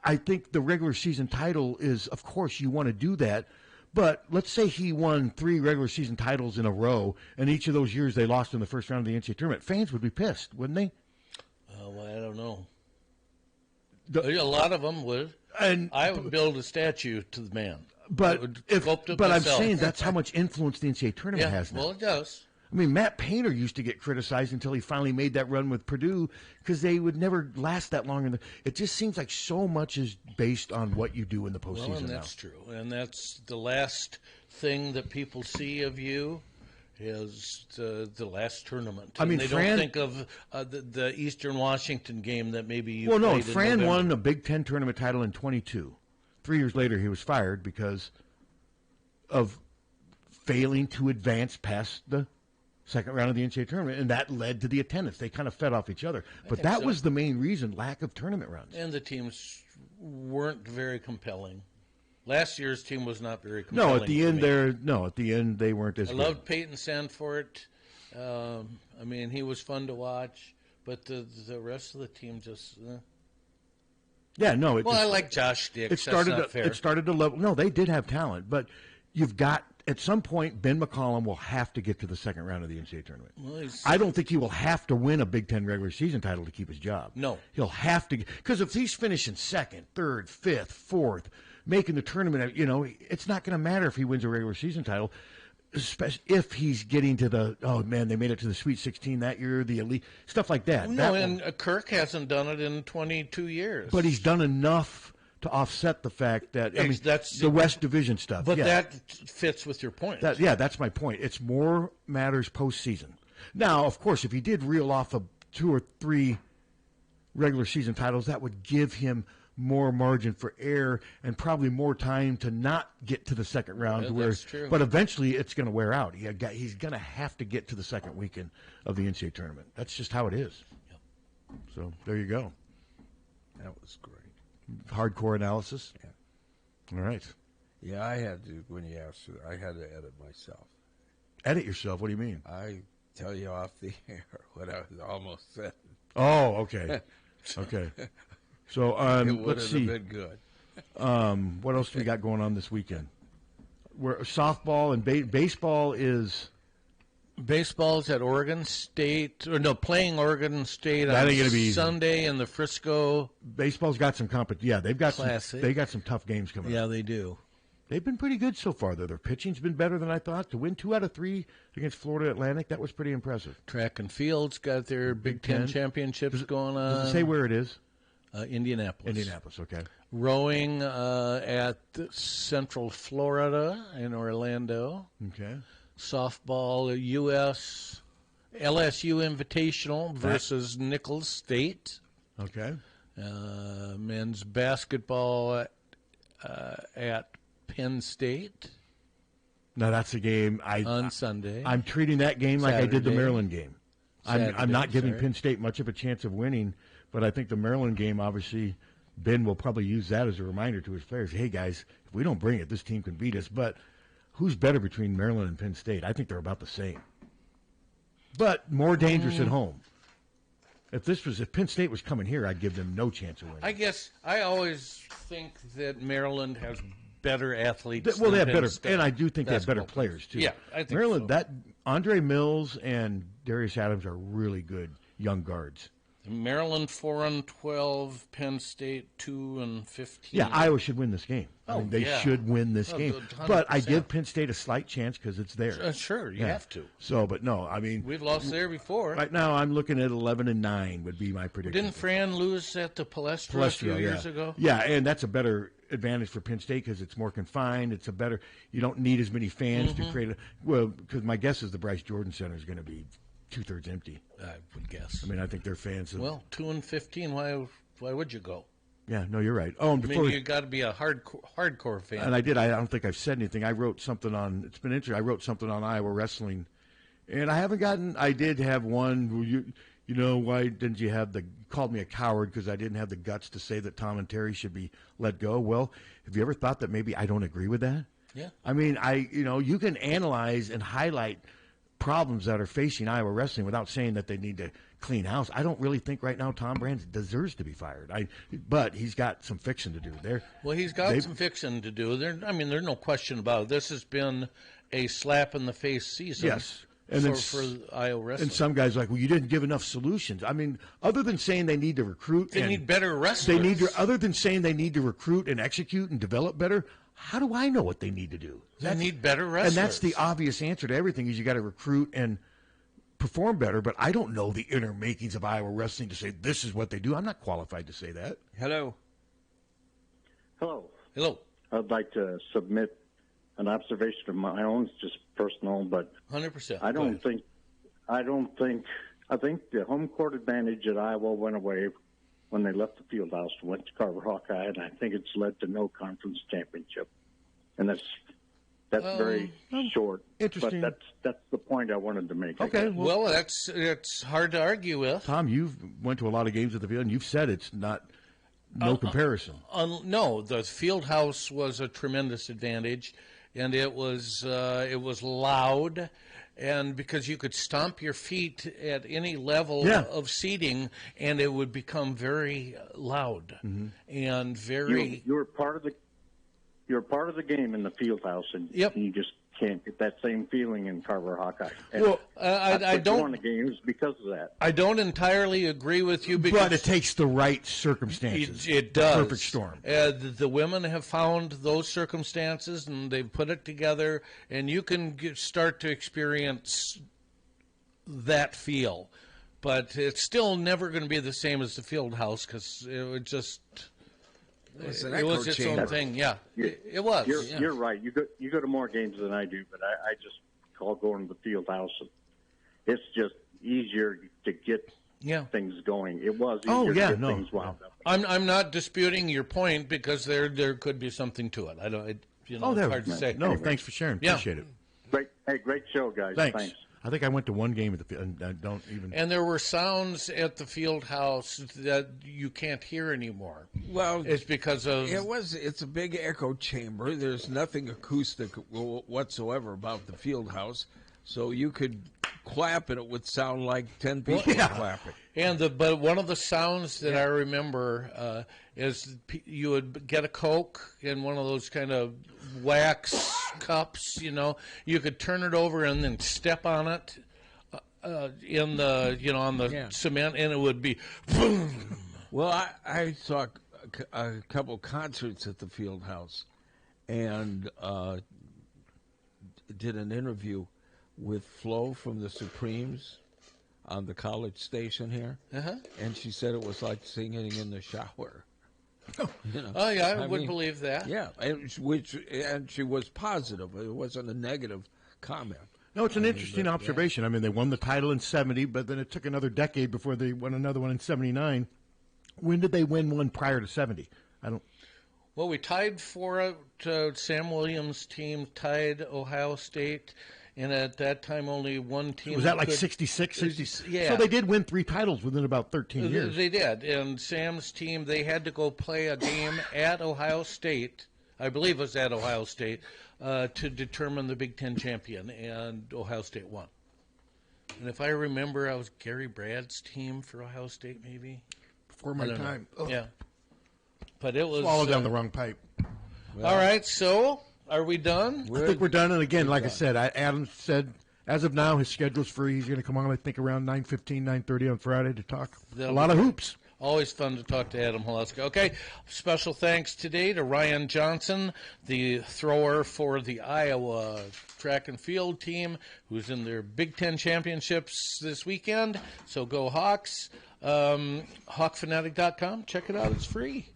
I think the regular season title is, of course, you want to do that. But let's say he won 3 regular season titles in a row, and each of those years they lost in the first round of the NCAA tournament. Fans would be pissed, wouldn't they? Well, I don't know. A lot of them would. And I would build a statue to the man. But I'm saying that's how much influence the NCAA tournament has now. Well, it does. I mean, Matt Painter used to get criticized until he finally made that run with Purdue because they would never last that long. It just seems like so much is based on what you do in the postseason. Well, and that's true. And that's the last thing that people see of you is the last tournament. I mean, they Fran, don't think of the Eastern Washington game that maybe you played in Fran November. won a Big Ten tournament title in 22. 3 years later, he was fired because of failing to advance past the second round of the NCAA tournament, and that led to the attendance. They kind of fed off each other. But that was the main reason, lack of tournament runs. And the teams weren't very compelling. Last year's team was not very compelling. At the end they weren't as good. I loved Peyton Sanford. I mean, he was fun to watch, but the rest of the team just. Yeah, no. I like Josh Dix. That's not fair. It started to level. No, they did have talent, but you've got at some point Ben McCollum will have to get to the second round of the NCAA tournament. Well, I don't think he will have to win a Big Ten regular season title to keep his job. No, he'll have to because if he's finishing second, third, fifth, fourth, making the tournament, it's not going to matter if he wins a regular season title. Especially if he's getting to they made it to the Sweet 16 that year, the elite stuff like that. No, and Kirk hasn't done it in 22 years. But he's done enough to offset the fact that that's the West Division stuff. But that fits with your point. That's my point. It's more matters postseason. Now, of course, if he did reel off 2 or 3 regular season titles, that would give him more margin for error and probably more time to not get to the second round. That's true. But eventually it's going to wear out. He's going to have to get to the second weekend of the NCAA tournament. That's just how it is. Yep. So there you go. That was great. Hardcore analysis? Yeah. All right. Yeah, I had to, when you asked, I had to edit myself. Edit yourself? What do you mean? I tell you off the air what I was almost saying. Oh, okay. Okay. So let's see. Been good. What else do we got going on this weekend? Where softball and baseball is. Baseball's at Oregon State, playing Oregon State on Sunday in the Frisco. Baseball's got some competition. Yeah, they've got Classic. some tough games coming up. Yeah, they do. They've been pretty good so far, though. Their pitching's been better than I thought. To win 2 out of 3 against Florida Atlantic, that was pretty impressive. Track and Field's got their Big Ten championships going on. Does it say where it is? Indianapolis. Indianapolis, okay. Rowing at Central Florida in Orlando. Okay. Softball, LSU Invitational versus Nicholls State. Okay. Men's basketball at Penn State. Now that's a game on Sunday. I'm treating that game like I did the Maryland game. Saturday, I'm not giving Penn State much of a chance of winning, but I think the Maryland game, obviously, Ben will probably use that as a reminder to his players. Hey, guys, if we don't bring it, this team can beat us. But who's better between Maryland and Penn State? I think they're about the same. But more dangerous at home. If Penn State was coming here, I'd give them no chance of winning. I guess I always think that Maryland has better athletes. Well, they have better, State. and I do think they have better players too. Yeah, I think Maryland. so. That Andre Mills and Darius Adams are really good young guards. Maryland 4-12, Penn State 2-15. Yeah, Iowa should win this game. They should win this game. 100%. But I give Penn State a slight chance because it's there. Sure, you have to. So, but no, I mean, we've lost there before. Right now, I'm looking at 11-9 would be my prediction. Didn't Fran lose at the Palestra a few years ago? Yeah, and that's a better advantage for Penn State because it's more confined. It's a better. You don't need as many fans to create because my guess is the Bryce Jordan Center is going to be 2/3 empty. I would guess. I mean, I think they're fans of. Well, 2-15. Why would you go? Yeah, no, you're right. Oh, and you got to be a hardcore fan. And I did. I don't think I've said anything. I wrote something on. It's been interesting. I wrote something on Iowa wrestling, and I haven't gotten. I did have one. You why didn't you called me a coward because I didn't have the guts to say that Tom and Terry should be let go. Well, have you ever thought that maybe I don't agree with that? Yeah. I mean, you can analyze and highlight problems that are facing Iowa wrestling without saying that they need to clean house. I don't really think right now Tom Brands deserves to be fired. But he's got some fixing to do there. Well, he's got some fixing to do. There's no question about it. This has been a slap in the face season. Yes. For Iowa wrestling. And some guys are like, well, you didn't give enough solutions. I mean, other than saying they need to recruit. They need better wrestlers. Other than saying they need to recruit and execute and develop better, how do I know what they need to do? They need better wrestlers. And that's the obvious answer to everything is you got to recruit and perform better. But I don't know the inner makings of Iowa wrestling to say this is what they do. I'm not qualified to say that. Hello. Hello. I'd like to submit an observation of my own. It's just personal, but 100%. I think the home court advantage at Iowa went away when they left the field house and went to Carver Hawkeye, and I think it's led to no conference championship. And that's very short. Interesting. But that's the point I wanted to make. Okay. Well, it's hard to argue with. Tom, you've went to a lot of games at the field, and you've said it's not no comparison. No, the field house was a tremendous advantage, and it was loud. And because you could stomp your feet at any level of seating, and it would become very loud and very. You're part of the game in the field house, and you just can't get that same feeling in Carver Hawkeye. And well, I don't won the games because of that. I don't entirely agree with you, because but it takes the right circumstances. It does. The perfect storm. The women have found those circumstances, and they've put it together, and you can start to experience that feel. But it's still never going to be the same as the field house, because it would just. It was its own thing, it was. You're right. You go to more games than I do, but I just call going to the field house. It's just easier to get things going. It was easier to get things wound up. I'm not disputing your point, because there could be something to it. It's hard to say. No, anyway. Thanks for sharing. Appreciate it. Great show, guys. Thanks. I think I went to one game at the field, and I don't even. And there were sounds at the field house that you can't hear anymore. Well, it's because of it's a big echo chamber. There's nothing acoustic whatsoever about the field house, so you could clap and it would sound like 10 people clapping. But one of the sounds that I remember is you would get a Coke in one of those kind of wax cups. You could turn it over and then step on it in the on the cement, and it would be boom. Well, I saw a couple concerts at the field house, and did an interview with Flo from the Supremes on the college station here, and she said it was like singing in the shower. I would believe that. Yeah, and she was positive. It wasn't a negative comment. No, it's an interesting observation. I mean, they won the title in 70, but then it took another decade before they won another one in 79. When did they win one prior to 70? Well, we tied for it. Sam Williams' team tied Ohio State. And at that time, only one team. Was that like 66? 60, yeah. So they did win 3 titles within about 13 years. They did. And Sam's team, they had to go play a game at Ohio State. I believe it was at Ohio State, to determine the Big Ten champion. And Ohio State won. And if I remember, I was Gary Brad's team for Ohio State, maybe. Before my time. Yeah. But it was. Swallowed down the wrong pipe. All right, so. Are we done? I think we're done. And again, like I said, Adam said, as of now, his schedule's free. He's going to come on, I think, around 9:15, 9:30 on Friday to talk a lot of hoops. Always fun to talk to Adam Haleska. Okay, special thanks today to Ryan Johnson, the thrower for the Iowa track and field team, who's in their Big Ten championships this weekend. So go Hawks. Hawkfanatic.com. Check it out. It's free.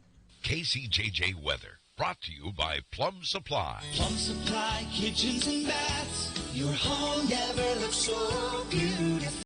KCJJ Weather. Brought to you by Plum Supply. Plum Supply, kitchens and baths. Your home never looks so beautiful.